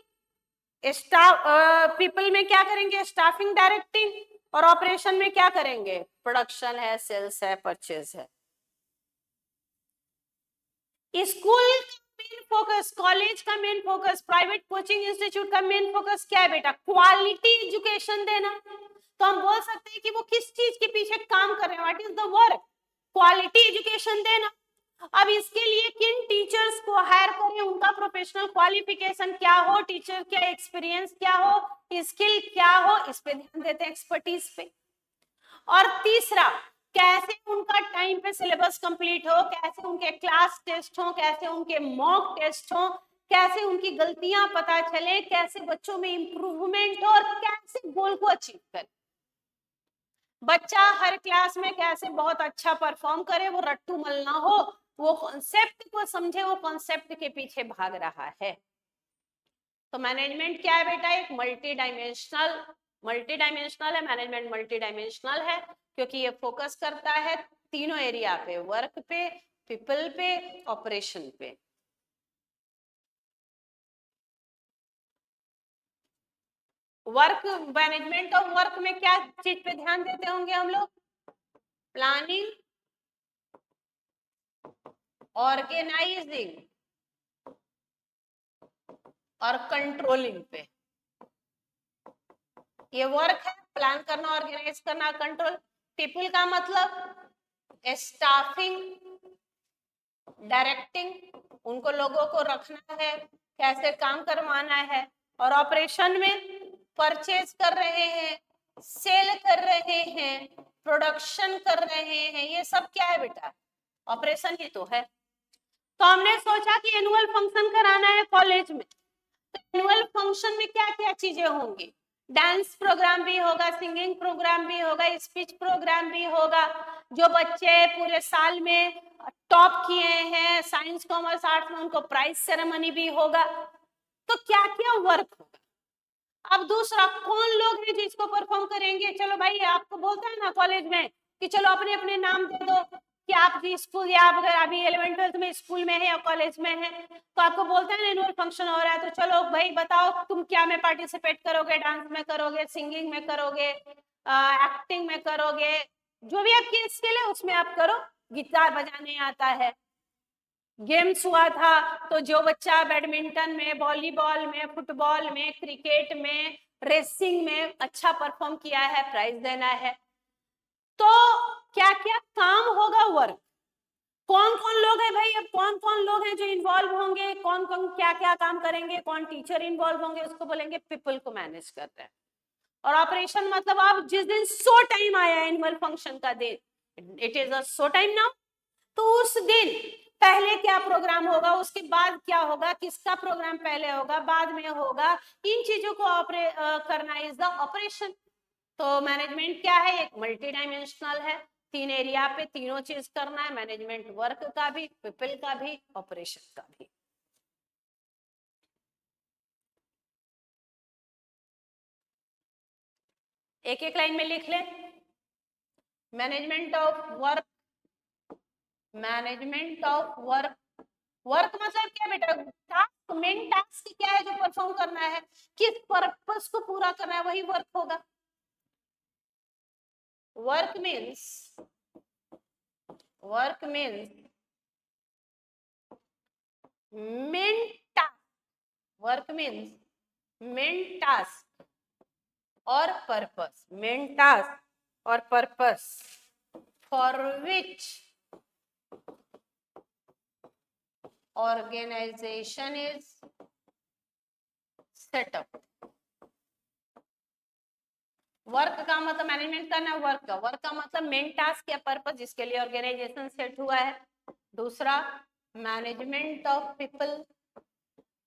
Staff people में क्या करेंगे? Staffing, directing. और ऑपरेशन में क्या करेंगे? प्रोडक्शन है, सेल्स है, परचेज है। स्कूल का मेन फोकस, कॉलेज का main focus, private coaching institute का मेन फोकस क्या है बेटा? क्वालिटी एजुकेशन देना। तो हम बोल सकते हैं कि वो किस चीज के पीछे काम कर रहे हैं, what is the work? Quality education देना। अब इसके लिए किन टीचर्स को हायर करें, उनका प्रोफेशनल क्वालिफिकेशन क्या हो, टीचर का एक्सपीरियंस क्या हो, स्किल क्या हो, इस पे ध्यान देते हैं, एक्सपर्टीज पे। और तीसरा, कैसे उनका टाइम पे सिलेबस कंप्लीट हो, कैसे उनके क्लास टेस्ट हो, कैसे उनके मॉक टेस्ट हो, कैसे उनकी गलतियां पता चले, कैसे बच्चों में इंप्रूवमेंट हो और कैसे गोल को अचीव करे। बच्चा हर क्लास में कैसे बहुत अच्छा परफॉर्म करे, वो रट्टू मल ना हो, वो कॉन्सेप्ट को समझे, वो कॉन्सेप्ट के पीछे भाग रहा है। तो मैनेजमेंट क्या है बेटा? एक मल्टी डायमेंशनल है मैनेजमेंट, मल्टी डायमेंशनल है क्योंकि ये फोकस करता है तीनों एरिया पे, वर्क पे, पीपल पे, ऑपरेशन पे। वर्क, मैनेजमेंट ऑफ वर्क में क्या चीज पे ध्यान देते होंगे हम लोग? प्लानिंग, ऑर्गेनाइजिंग और कंट्रोलिंग पे। ये वर्क है, प्लान करना, ऑर्गेनाइज करना, कंट्रोल। पीपल का मतलब स्टाफिंग, डायरेक्टिंग, उनको लोगों को रखना है, कैसे काम करवाना है। और ऑपरेशन में परचेज कर रहे हैं, सेल कर रहे हैं, प्रोडक्शन कर रहे हैं, ये सब क्या है बेटा? ऑपरेशन ही तो है। तो हमने सोचा कि एनुअल फंक्शन कराना है कॉलेज में, तो एनुअल फंक्शन में क्या क्या चीजें होंगी? डांस प्रोग्राम भी होगा, सिंगिंग प्रोग्राम भी होगा, स्पीच प्रोग्राम भी होगा। जो बच्चे पूरे साल में टॉप किए हैं साइंस, कॉमर्स, आर्ट्स में, उनको प्राइज सेरेमनी भी होगा। तो क्या क्या वर्क होगा? अब दूसरा, कौन लोग हैं जिसको परफॉर्म करेंगे? चलो भाई, आपको बोलता है ना कॉलेज में कि चलो अपने अपने नाम दे दो कि आप स्कूल, या आप अगर अभी 11th 12th में स्कूल में है या कॉलेज में है, तो आपको बोलता है ना एनुअल फंक्शन हो रहा है, तो चलो भाई बताओ तुम क्या में पार्टिसिपेट करोगे? डांस में करोगे, सिंगिंग में करोगे, एक्टिंग में करोगे, जो भी आपकी स्किल है उसमें आप करो। गिटार बजाने आता है, गेम्स हुआ था तो जो बच्चा बैडमिंटन में, वॉलीबॉल में, फुटबॉल में, क्रिकेट में, रेसिंग में अच्छा परफॉर्म किया है, प्राइज देना है। तो क्या क्या काम होगा, वर्क, कौन कौन लोग हैं भाई, अब कौन कौन लोग हैं जो इन्वॉल्व होंगे, कौन कौन क्या क्या काम करेंगे, कौन टीचर इन्वॉल्व होंगे, उसको बोलेंगे पीपल को मैनेज करते हैं। और ऑपरेशन मतलब आप जिस दिन सो टाइम आया एनुअल फंक्शन का दिन, it is a so time now, तो उस दिन पहले क्या प्रोग्राम होगा, उसके बाद क्या होगा, किसका प्रोग्राम पहले होगा बाद में होगा, इन चीजों को करना इज द ऑपरेशन। तो मैनेजमेंट क्या है, एक मल्टी डायमेंशनल है, 3 एरिया पे तीनों चीज करना है, मैनेजमेंट वर्क का भी, पीपल का भी, ऑपरेशन का भी। एक एक लाइन में लिख ले, management of work, management of work, work मतलब क्या बेटा, टास्क, मेन टास्क क्या है जो परफॉर्म करना है, किस पर्पस को पूरा करना है, वही वर्क होगा। Work means, work means main task, work means main task और पर्पस, मेन टास्क और purpose for which organization is set up। Work का मतलब मैनेजमेंट करना, वर्क का मतलब मेन टास्क या पर्पस जिसके लिए ऑर्गेनाइजेशन सेट हुआ है। दूसरा मैनेजमेंट ऑफ पीपल,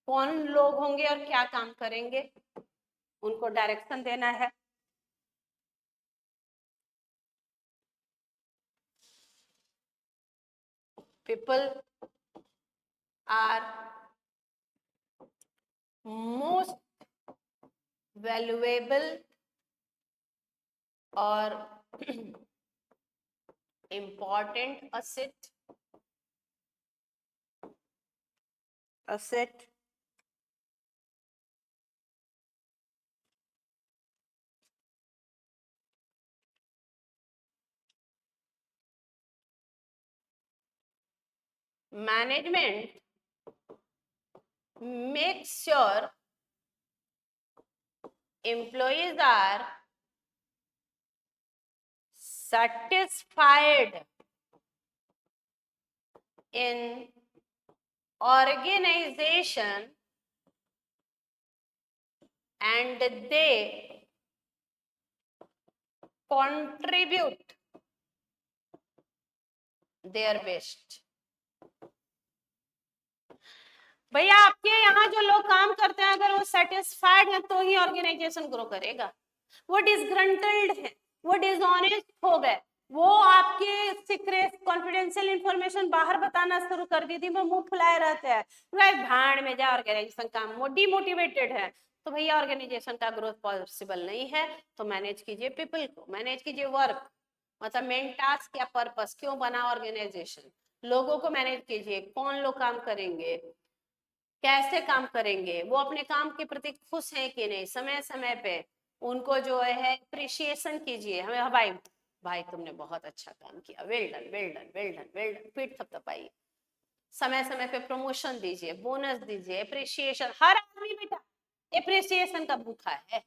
कौन लोग होंगे और क्या काम करेंगे, उनको डायरेक्शन देना है। पीपल आर मोस्ट वैल्यूएबल और important asset management makes sure employees are satisfied in organization and they contribute their best। भैया आपके यहाँ जो लोग काम करते हैं अगर वो सेटिस्फाइड है तो ही ऑर्गेनाइजेशन ग्रो करेगा। वो डिसग्रंटल्ड है, वो डिसऑनेस्ट हो गए, वो आपके सीक्रेट कॉन्फिडेंशियल इंफॉर्मेशन बाहर बताना शुरू कर दी थी, वो मुंह फुलाए रहते हैं, भाड़ में जा ऑर्गेनाइजेशन काम, वो डिमोटिवेटेड है, तो भैया ऑर्गेनाइजेशन का ग्रोथ पॉसिबल नहीं है। तो मैनेज कीजिए पीपल को, मैनेज कीजिए वर्क, मतलब मेन टास्क या पर्पस, क्यों बना ऑर्गेनाइजेशन, लोगों को मैनेज कीजिए, कौन लोग काम करेंगे, कैसे काम करेंगे, वो अपने काम के प्रति खुश हैं कि नहीं, समय समय पे उनको जो है अप्रिशिएशन कीजिए, हमें हाँ भाई, भाई तुमने बहुत अच्छा काम किया, well done well done well done well done, पीठ थपथपाइए, समय समय पे प्रमोशन दीजिए, बोनस दीजिए, अप्रिशिएशन। हर आदमी बेटा अप्रिसिएशन का भूखा है,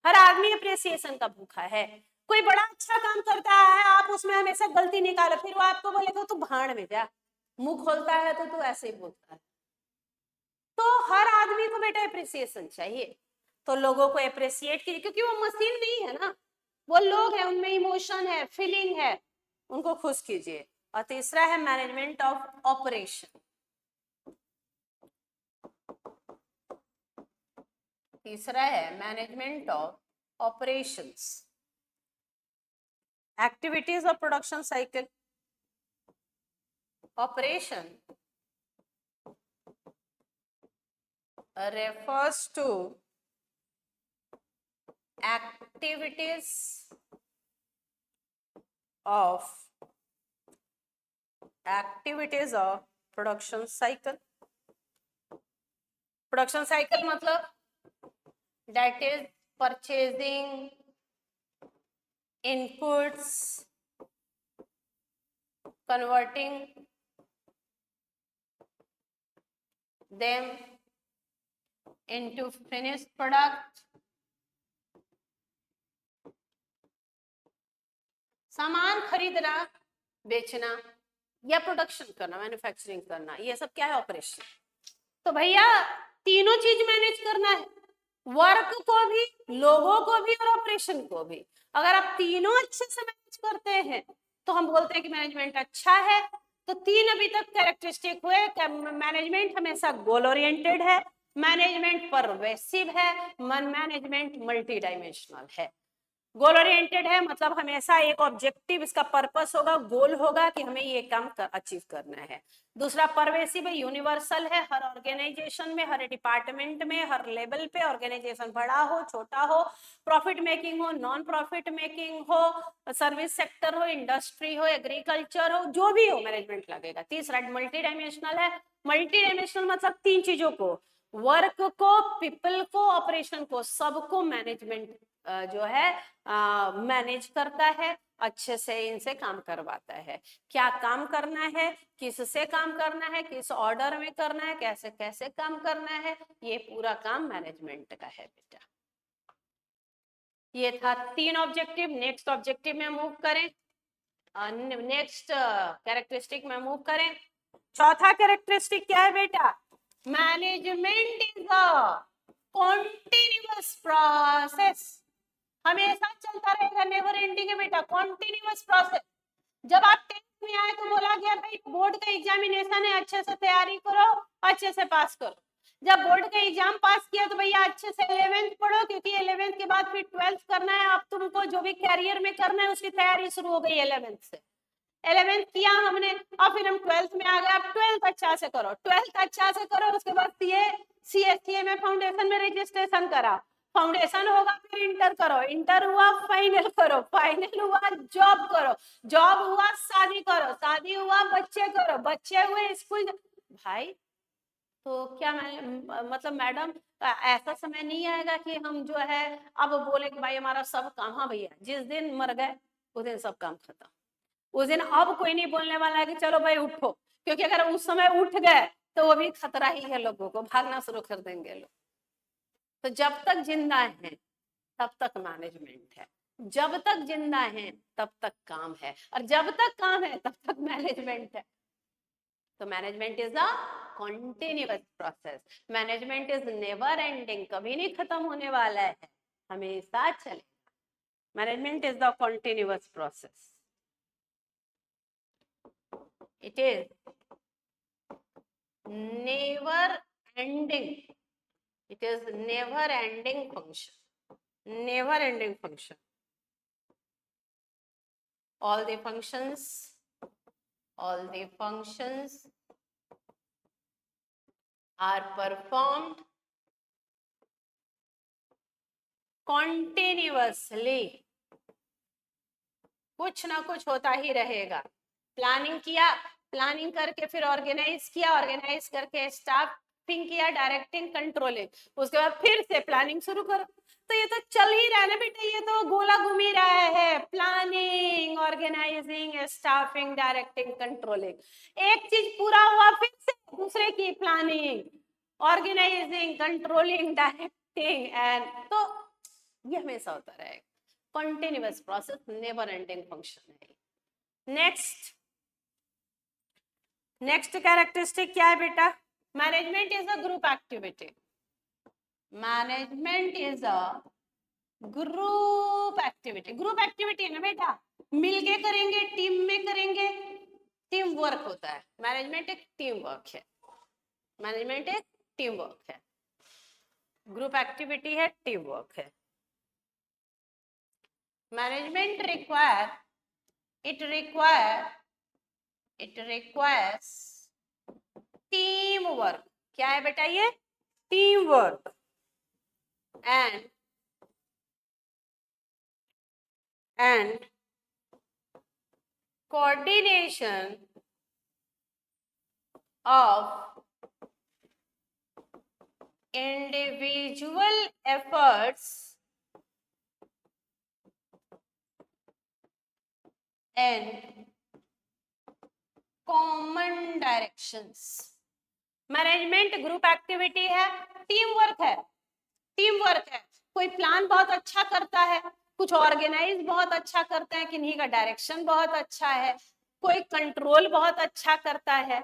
हर आदमी अप्रिसिएशन का भूखा है। कोई बड़ा अच्छा काम करता है, आप उसमें हमेशा गलती निकालो, फिर वो आपको बोलेगा तू भाड़ में जा, मुंह खोलता है तो तू ऐसे ही बोलता है। तो हर आदमी को बेटा अप्रिसिएशन चाहिए, तो लोगों को अप्रिसिएट कीजिए, क्योंकि वो मशीन नहीं है ना, वो लोग हैं, उनमें इमोशन है, फीलिंग है, उनको खुश कीजिए। और तीसरा है मैनेजमेंट ऑफ ऑपरेशन, तीसरा है management of operations, activities of production cycle. Operation refers to activities of production cycle। Production cycle मतलब that is purchasing inputs, converting them into finished product, सामान खरीदना, बेचना या प्रोडक्शन करना, मैन्युफैक्चरिंग करना, ये सब क्या है? ऑपरेशन। तो भैया तीनों चीज मैनेज करना है, वर्क को भी, लोगों को भी और ऑपरेशन को भी। अगर आप तीनों अच्छे से मैनेज करते हैं तो हम बोलते हैं कि मैनेजमेंट अच्छा है। तो तीन अभी तक कैरेक्टरिस्टिक हुए। मैनेजमेंट हमेशा गोल ओरिएंटेड है, मैनेजमेंट परवेसिव है, मैनेजमेंट मल्टी डायमेंशनल है। गोल ओरिएंटेड है मतलब हमेशा एक ऑब्जेक्टिव, इसका पर्पस होगा, गोल होगा कि हमें ये काम अचीव करना है। दूसरा परवेसिव है, यूनिवर्सल है, हर ऑर्गेनाइजेशन में, हर डिपार्टमेंट में, हर लेवल पे, ऑर्गेनाइजेशन बड़ा हो छोटा हो, प्रॉफिट मेकिंग हो नॉन प्रॉफिट मेकिंग हो, सर्विस सेक्टर हो, इंडस्ट्री हो, एग्रीकल्चर हो, जो भी हो मैनेजमेंट लगेगा। तीसरा मल्टी डायमेंशनल है। मल्टी डायमेंशनल मतलब तीन चीजों को, वर्क को, पीपल को, ऑपरेशन को, सबको मैनेजमेंट जो है मैनेज करता है, अच्छे से इनसे काम करवाता है। क्या काम करना है, किससे काम करना है, किस ऑर्डर में करना है, कैसे कैसे काम करना है, ये पूरा काम मैनेजमेंट का है बेटा। ये था तीन ऑब्जेक्टिव। नेक्स्ट ऑब्जेक्टिव में मूव करें, नेक्स्ट कैरेक्टरिस्टिक में मूव करें। चौथा कैरेक्टरिस्टिक क्या है बेटा? Management is a continuous process, हमेशा चलता रहेगा, नेवर एंडिंग है बेटा, कॉन्टिन्यूअस प्रोसेस। जब आप 10th में आए तो बोला गया भाई बोर्ड का एग्जामिनेशन है, अच्छे से तैयारी करो, अच्छे से पास करो। जब बोर्ड का एग्जाम पास किया तो भैया अच्छे से 11th पढ़ो, क्योंकि 11th के बाद फिर 12th करना है। अब तुमको जो भी कैरियर में करना है उसकी तैयारी शुरू हो गई 11th से। 11th किया हमने, अब फिर हम 12th में आ गए। अब 12th अच्छा से करो, 12th अच्छा से करो, उसके बाद CA में फाउंडेशन में रजिस्ट्रेशन करा, फाउंडेशन होगा, फिर इंटर करो, इंटर हुआ फाइनल करो, फाइनल हुआ जॉब करो, जॉब हुआ शादी करो, शादी हुआ बच्चे करो, बच्चे हुए स्कूल। भाई तो क्या मतलब मैडम ऐसा समय नहीं आएगा कि हम जो है अब बोले कि भाई हमारा सब काम, हाँ भैया जिस दिन मर गए उस दिन सब काम खत्म। उस दिन अब कोई नहीं बोलने वाला है कि चलो भाई उठो, क्योंकि अगर उस समय उठ गए तो वो भी खतरा ही है, लोगों को भागना शुरू कर देंगे लोग। तो जब तक जिंदा है तब तक मैनेजमेंट है, जब तक जिंदा है तब तक काम है, और जब तक काम है तब तक मैनेजमेंट है। तो management is a continuous process, management is never ending, कभी नहीं खत्म होने वाला है, हमेशा चले। Management is the continuous process, it is never ending, it is never ending function, never ending function. All the functions are performed continuously, कुछ ना कुछ होता ही रहेगा। प्लानिंग किया, प्लानिंग करके फिर ऑर्गेनाइज किया, ऑर्गेनाइज करके स्टाफिंग किया, डायरेक्टिंग, कंट्रोलिंग, उसके बाद फिर से प्लानिंग शुरू करो। तो ये तो चल ही रहा है ना बेटा, ये तो गोला घूम ही रहा है, planning, organising, staffing, directing, controlling. एक चीज पूरा हुआ फिर से दूसरे की planning, organizing, controlling, directing, and तो ये हमेशा होता रहेगा। Continuous process, never ending function है। नेक्स्ट कैरेक्टरिस्टिक क्या है बेटा? Management is a group activity, management is a group activity. Group activity है ना बेटा, मिलके करेंगे, टीम में करेंगे, टीम वर्क होता है। मैनेजमेंट एक टीम वर्क है, मैनेजमेंट एक टीम वर्क है, ग्रुप एक्टिविटी है, टीम वर्क है। Management it requires teamwork। क्या है बेटा ये? Team work and coordination of individual efforts and common directions। Management group activity है, टीम वर्क है, टीम वर्क है। कोई प्लान बहुत अच्छा करता है, कुछ ऑर्गेनाइज बहुत अच्छा करते हैं, किन्हीं का डायरेक्शन बहुत अच्छा है, कोई कंट्रोल बहुत अच्छा करता है।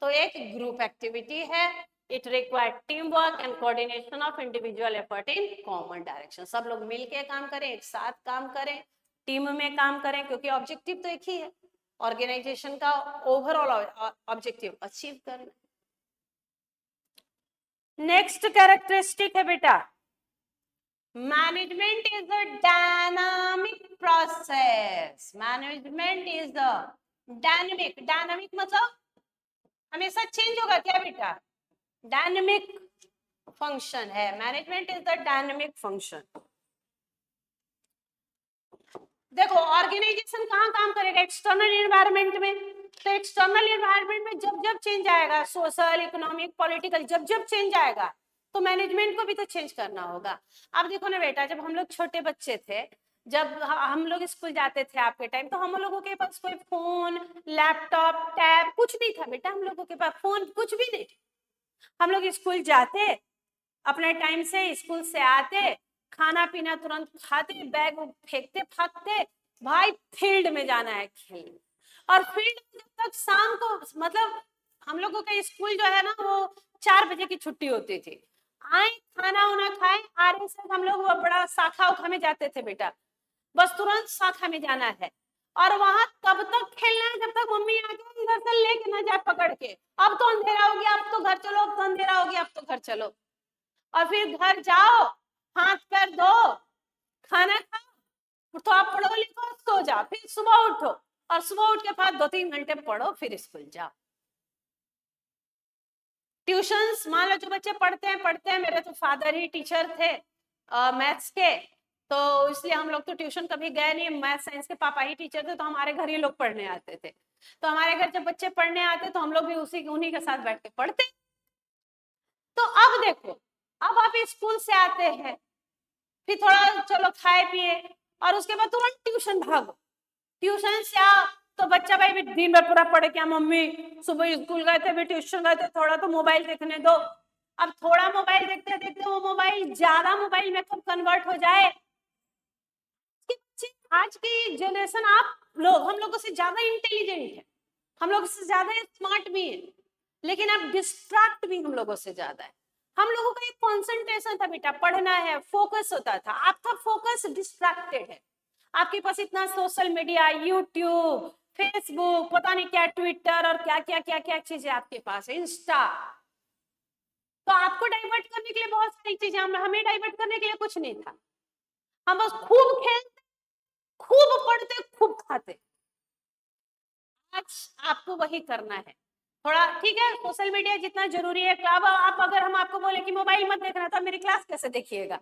तो एक ग्रुप एक्टिविटी है। It require team work and coordination of individual effort in common direction. सब लोग मिलके काम करें, एक साथ काम करें, टीम में काम करें, क्योंकि ऑब्जेक्टिव तो एक ही है, ऑर्गेनाइजेशन का ओवरऑल ऑब्जेक्टिव अचीव करना। नेक्स्ट कैरेक्टरिस्टिक है बेटा, management is a dynamic process. Management is a dynamic, dynamic मतलब हमेशा चेंज होगा क्या बेटा, डायनामिक फंक्शन है। Management is the dynamic function. देखो ऑर्गेनाइजेशन कहाँ काम करेगा, एक्सटर्नल एनवायरनमेंट में। तो एक्सटर्नल एनवायरनमेंट में जब जब चेंज आएगा, सोशल, इकोनॉमिक, पॉलिटिकल, जब जब चेंज आएगा तो मैनेजमेंट को भी तो चेंज करना होगा। अब देखो ना बेटा, जब हम लोग छोटे बच्चे थे, जब हम लोग स्कूल जाते थे आपके टाइम, तो हम लोगों के पास कोई फोन, लैपटॉप, टैब कुछ नहीं था बेटा। हम लोगों के पास फोन कुछ भी नहीं, हम लोग स्कूल जाते, अपने टाइम से स्कूल से आते, खाना पीना तुरंत खाते, बैग फेंकते फाकते, भाई फील्ड में जाना है खेलने। और फील्ड में जब तक शाम को, मतलब हम लोगों का स्कूल जो है ना वो 4 बजे की छुट्टी होती थी। आए खाना वाना खाए, आरे से हम लोग वो बड़ा शाखा उखा में जाते थे बेटा, बस तुरंत शाखा में जाना है। और वहां तब तक खेलना है जब तक मम्मी आके इधर से लेके ना जाए पकड़ के, अब तो अंधेरा हो गया, अब तो घर चलो, अब तो अंधेरा हो गया, अब तो घर चलो। और फिर घर जाओ, हाथ पैर धो, खाना खाओ, तो आप पढ़ो लिखो, सो जाओ, फिर सुबह उठो, और सुबह उठ के बाद 2-3 घंटे पढ़ो, फिर स्कूल जाओ। ट्यूशंस, मान लो जो बच्चे पढ़ते हैं, मेरे तो फादर ही टीचर थे मैथ्स के, तो इसलिए हम लोग तो ट्यूशन कभी गए नहीं। मैथ साइंस के पापा ही टीचर थे, तो हमारे घर ही लोग पढ़ने आते थे। तो हमारे घर जब बच्चे पढ़ने आते तो हम लोग भी उन्हीं के साथ बैठ के पढ़ते। तो अब देखो, अब आप स्कूल से आते हैं, फिर थोड़ा चलो खाए पिए, और उसके बाद तुरंत ट्यूशन भागो। ट्यूशन से आओ तो बच्चा भाई भी दिन भर पूरा पढ़े क्या मम्मी, सुबह स्कूल गए थे, भी ट्यूशन गए थे, थोड़ा तो मोबाइल देखने दो। अब थोड़ा मोबाइल देखते देखते वो मोबाइल ज्यादा मोबाइल में कब कन्वर्ट हो जाए। आज की जनरेशन, आप लोग हम लोगों से ज्यादा इंटेलिजेंट है, हम लोग से ज्यादा स्मार्ट भी है, लेकिन अब डिस्ट्रैक्ट भी हम लोगों से ज्यादा है। हम लोगों का एक कंसंट्रेशन था बेटा, पढ़ना है, फोकस होता था, आपका फोकस डिस्ट्रैक्टेड है। आपके पास इतना सोशल मीडिया, यूट्यूब, फेसबुक, पता नहीं क्या, ट्विटर, और क्या क्या क्या क्या चीजें आपके पास है, इंस्टा। तो आपको डाइवर्ट करने के लिए बहुत सारी चीजें, हमें डाइवर्ट करने के लिए कुछ नहीं था। हम बस खूब खेलते, खूब पढ़ते, खूब खाते। आज आपको वही करना है। थोड़ा ठीक है, सोशल मीडिया जितना जरूरी है, अब आप अगर हम आपको बोले कि मोबाइल मत देखना, तो मेरी क्लास कैसे देखिएगा।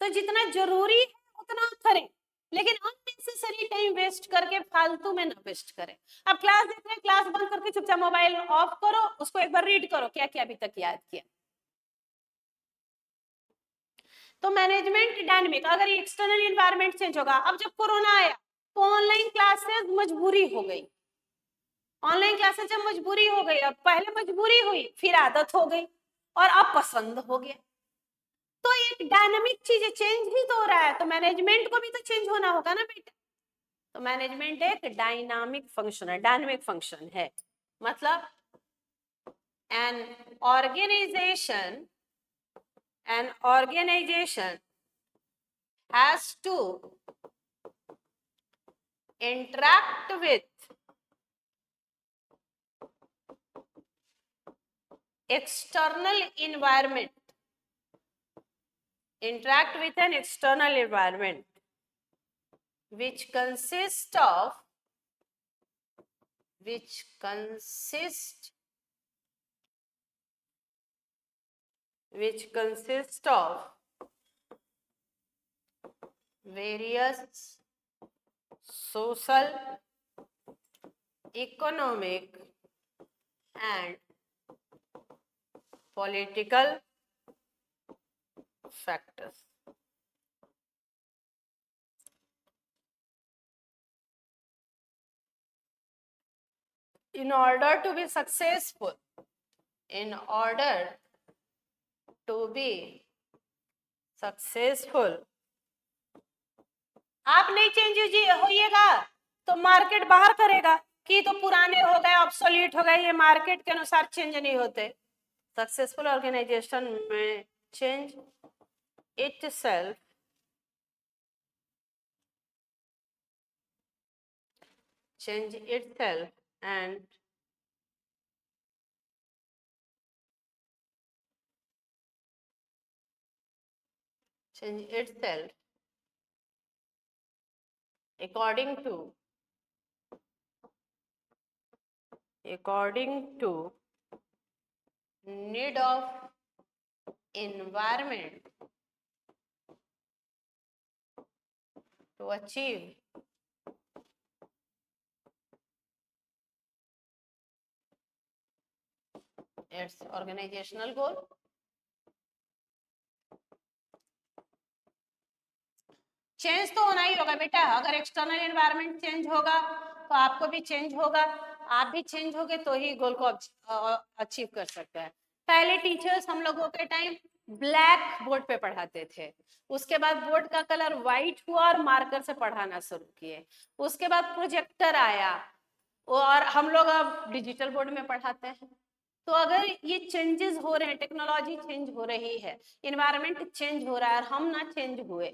तो जितना जरूरी है उतना करें, लेकिन अननेसेसरी टाइम वेस्ट करके फालतू में ना वेस्ट करें। अब क्लास देख रहे हैं, क्लास बंद करके चुपचाप मोबाइल ऑफ करो, उसको एक बार रीड करो, क्या क्या अभी तक याद किया। तो मैनेजमेंट डायनेमिक, अगर एक्सटर्नल एनवायरनमेंट चेंज होगा। अब जब कोरोना आया तो ऑनलाइन क्लासेस मजबूरी हो गई, ऑनलाइन क्लासेस जब मजबूरी हो गई, अब पहले मजबूरी हुई, फिर आदत हो गई, और अब पसंद हो गया। तो एक डायनामिक चीजें चेंज ही तो हो रहा है, तो मैनेजमेंट को भी तो चेंज होना होगा ना बेटा। तो मैनेजमेंट एक डायनामिक फंक्शन है, डायनामिक फंक्शन है, मतलब an organization, an organization has to interact with external environment, interact with an external environment which consists of various social, economic and political factors. In order to be successful, in order to be successful, आप नहीं change होइएगा तो market बाहर करेगा कि तो पुराने हो गए, ऑब्सोलीट हो गए, ये मार्केट के अनुसार चेंज नहीं होते। सक्सेसफुल ऑर्गेनाइजेशन में change itself and change itself according to need of environment to achieve its organizational goal। Change तो होना ही होगा बेटा, अगर एक्सटर्नल एनवायरनमेंट चेंज होगा तो आपको भी चेंज होगा, आप भी चेंज होगे तो ही गोल को अचीव कर सकते हैं। पहले टीचर्स हम लोगों के टाइम ब्लैक बोर्ड पे पढ़ाते थे, उसके बाद बोर्ड का कलर व्हाइट हुआ और मार्कर से पढ़ाना शुरू किए, उसके बाद प्रोजेक्टर आया और हम लोग अब डिजिटल बोर्ड में पढ़ाते हैं। तो अगर ये चेंजेस हो रहे हैं, टेक्नोलॉजी चेंज हो रही है, इन्वायरमेंट चेंज हो रहा है और हम ना चेंज हुए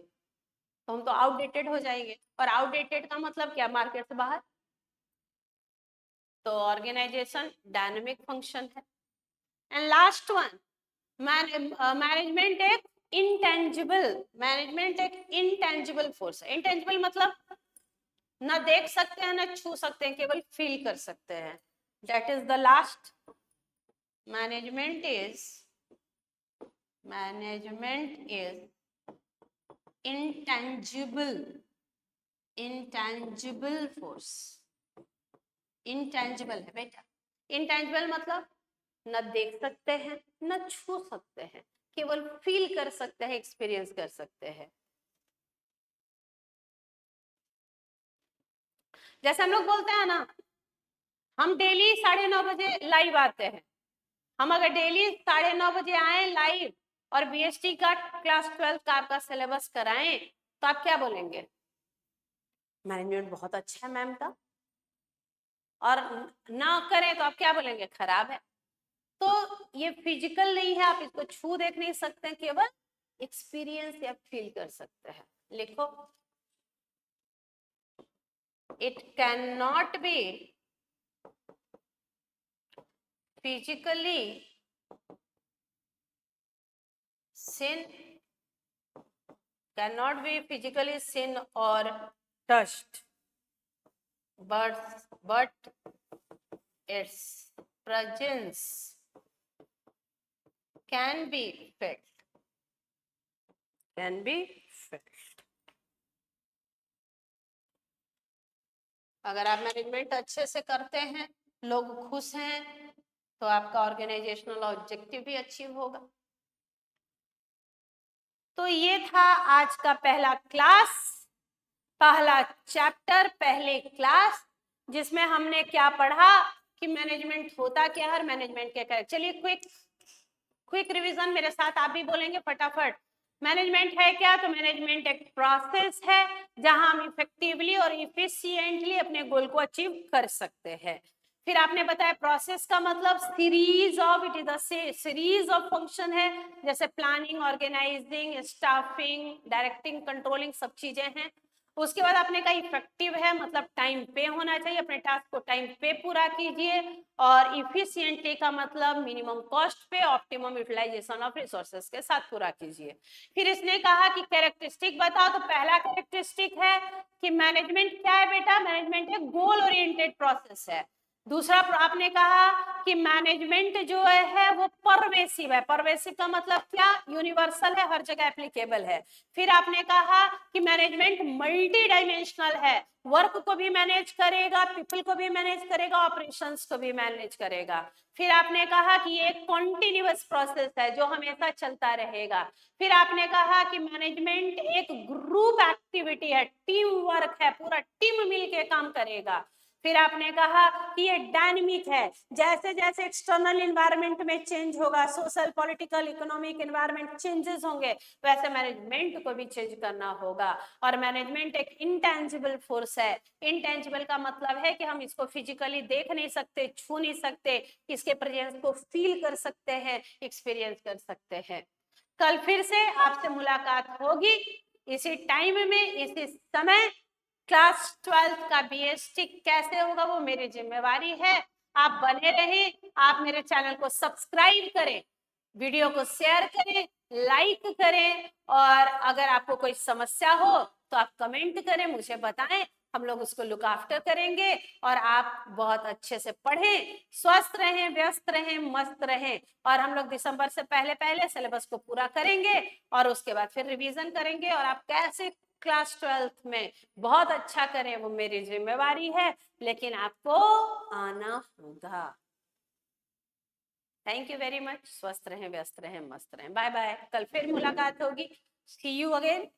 तो हम तो आउटडेटेड हो जाएंगे, और आउटडेटेड का मतलब क्या, मार्केट से बाहर। तो ऑर्गेनाइजेशन डायनेमिक फंक्शन है। एंड लास्ट वन, मैनेजमेंट एक इंटेंजिबल फोर्स है। इंटेंजिबल मतलब ना देख सकते हैं ना छू सकते हैं, केवल फील कर सकते हैं। That is the last. Management is intangible force. Intangible है बेटा। इंटेंजिबल मतलब न देख सकते हैं न छू सकते हैं, केवल फील कर सकते हैं, एक्सपीरियंस कर सकते हैं। जैसे हम लोग बोलते हैं ना, हम डेली 9:30 बजे लाइव आते हैं, हम अगर डेली 9:30 बजे आए लाइव और बीएसटी का क्लास 12 का आपका सिलेबस कराएं तो आप क्या बोलेंगे, मैनेजमेंट बहुत अच्छा है मैम का। और ना करें तो आप क्या बोलेंगे, खराब है। तो ये फिजिकल नहीं है, आप इसको छू देख नहीं सकते हैं, केवल एक्सपीरियंस या फील कर सकते हैं। लिखो, it can not be physically seen, cannot be physically seen or touched, but its presence can be felt, can be felt। अगर आप मैनेजमेंट अच्छे से करते हैं, लोग खुश हैं, तो आपका ऑर्गेनाइजेशनल ऑब्जेक्टिव भी अचीव होगा। तो ये था आज का पहला क्लास, पहला चैप्टर, पहले क्लास, जिसमें हमने क्या पढ़ा कि मैनेजमेंट होता क्या है और मैनेजमेंट क्या करे। चलिए क्विक रिवीजन मेरे साथ आप भी बोलेंगे फटाफट। मैनेजमेंट है क्या, तो मैनेजमेंट एक प्रोसेस है जहां हम इफेक्टिवली और इफिशिएंटली अपने गोल को अचीव कर सकते हैं। फिर आपने बताया प्रोसेस का मतलब series of, it is a series of function है, जैसे planning, organising, staffing, directing, controlling, सब चीजें हैं। उसके बाद आपने कहा इफेक्टिव है मतलब टाइम पे होना चाहिए, अपने टास्क को टाइम पे पूरा कीजिए। और इफिशिएंटली का मतलब मिनिमम कॉस्ट पे ऑप्टिमम यूटिलाइजेशन ऑफ रिसोर्सेज के साथ पूरा कीजिए। फिर इसने कहा कि कैरेक्टरिस्टिक बताओ, तो पहला कैरेक्टरिस्टिक है कि मैनेजमेंट क्या है बेटा, मैनेजमेंट एक गोल ओरिएंटेड प्रोसेस है। दूसरा आपने कहा कि मैनेजमेंट जो है वो परवेसिव है। परवेसिव का मतलब क्या, यूनिवर्सल है, हर जगह एप्लीकेबल है। फिर आपने कहा कि मैनेजमेंट मल्टी डायमेंशनल है, वर्क को भी मैनेज करेगा, पीपल को भी मैनेज करेगा, ऑपरेशंस को भी मैनेज करेगा। फिर आपने कहा कि ये एक कॉन्टिन्यूअस प्रोसेस है जो हमेशा चलता रहेगा। फिर आपने कहा कि मैनेजमेंट एक ग्रुप एक्टिविटी है, टीम वर्क है, पूरा टीम मिलके काम करेगा। फिर आपने कहा कि ये डायनेमिक है, जैसे जैसे एक्सटर्नल इन्वायरमेंट में चेंज होगा, social political economic environment changes होंगे, वैसे मैनेजमेंट को भी चेंज करना होगा। और मैनेजमेंट एक इंटेंजिबल फोर्स है। इंटेंजिबल का मतलब है कि हम इसको फिजिकली देख नहीं सकते, छू नहीं सकते, इसके प्रेजेंस को फील कर सकते हैं, एक्सपीरियंस कर सकते हैं। कल फिर से आपसे मुलाकात होगी इसी टाइम में, इसी समय। क्लास 12th का बीएसटी कैसे होगा वो मेरी जिम्मेवारी है। आप बने रहें, आप मेरे चैनल को सब्सक्राइब करें, वीडियो को शेयर करें, लाइक करें, और अगर आपको कोई समस्या हो तो आप कमेंट करें, मुझे बताएं, हम लोग उसको लुक आफ्टर करेंगे। और आप बहुत अच्छे से पढ़ें, स्वस्थ रहें, व्यस्त रहें, मस्त रहें। और हम लोग दिसंबर से पहले पहले सिलेबस को पूरा करेंगे और उसके बाद फिर रिवीजन करेंगे। और आप कैसे क्लास 12th में बहुत अच्छा करें वो मेरी जिम्मेवारी है, लेकिन आपको आना होगा। Thank you very much. स्वस्थ रहें, व्यस्त रहें, मस्त रहें। Bye bye. कल फिर मुलाकात होगी। See you again.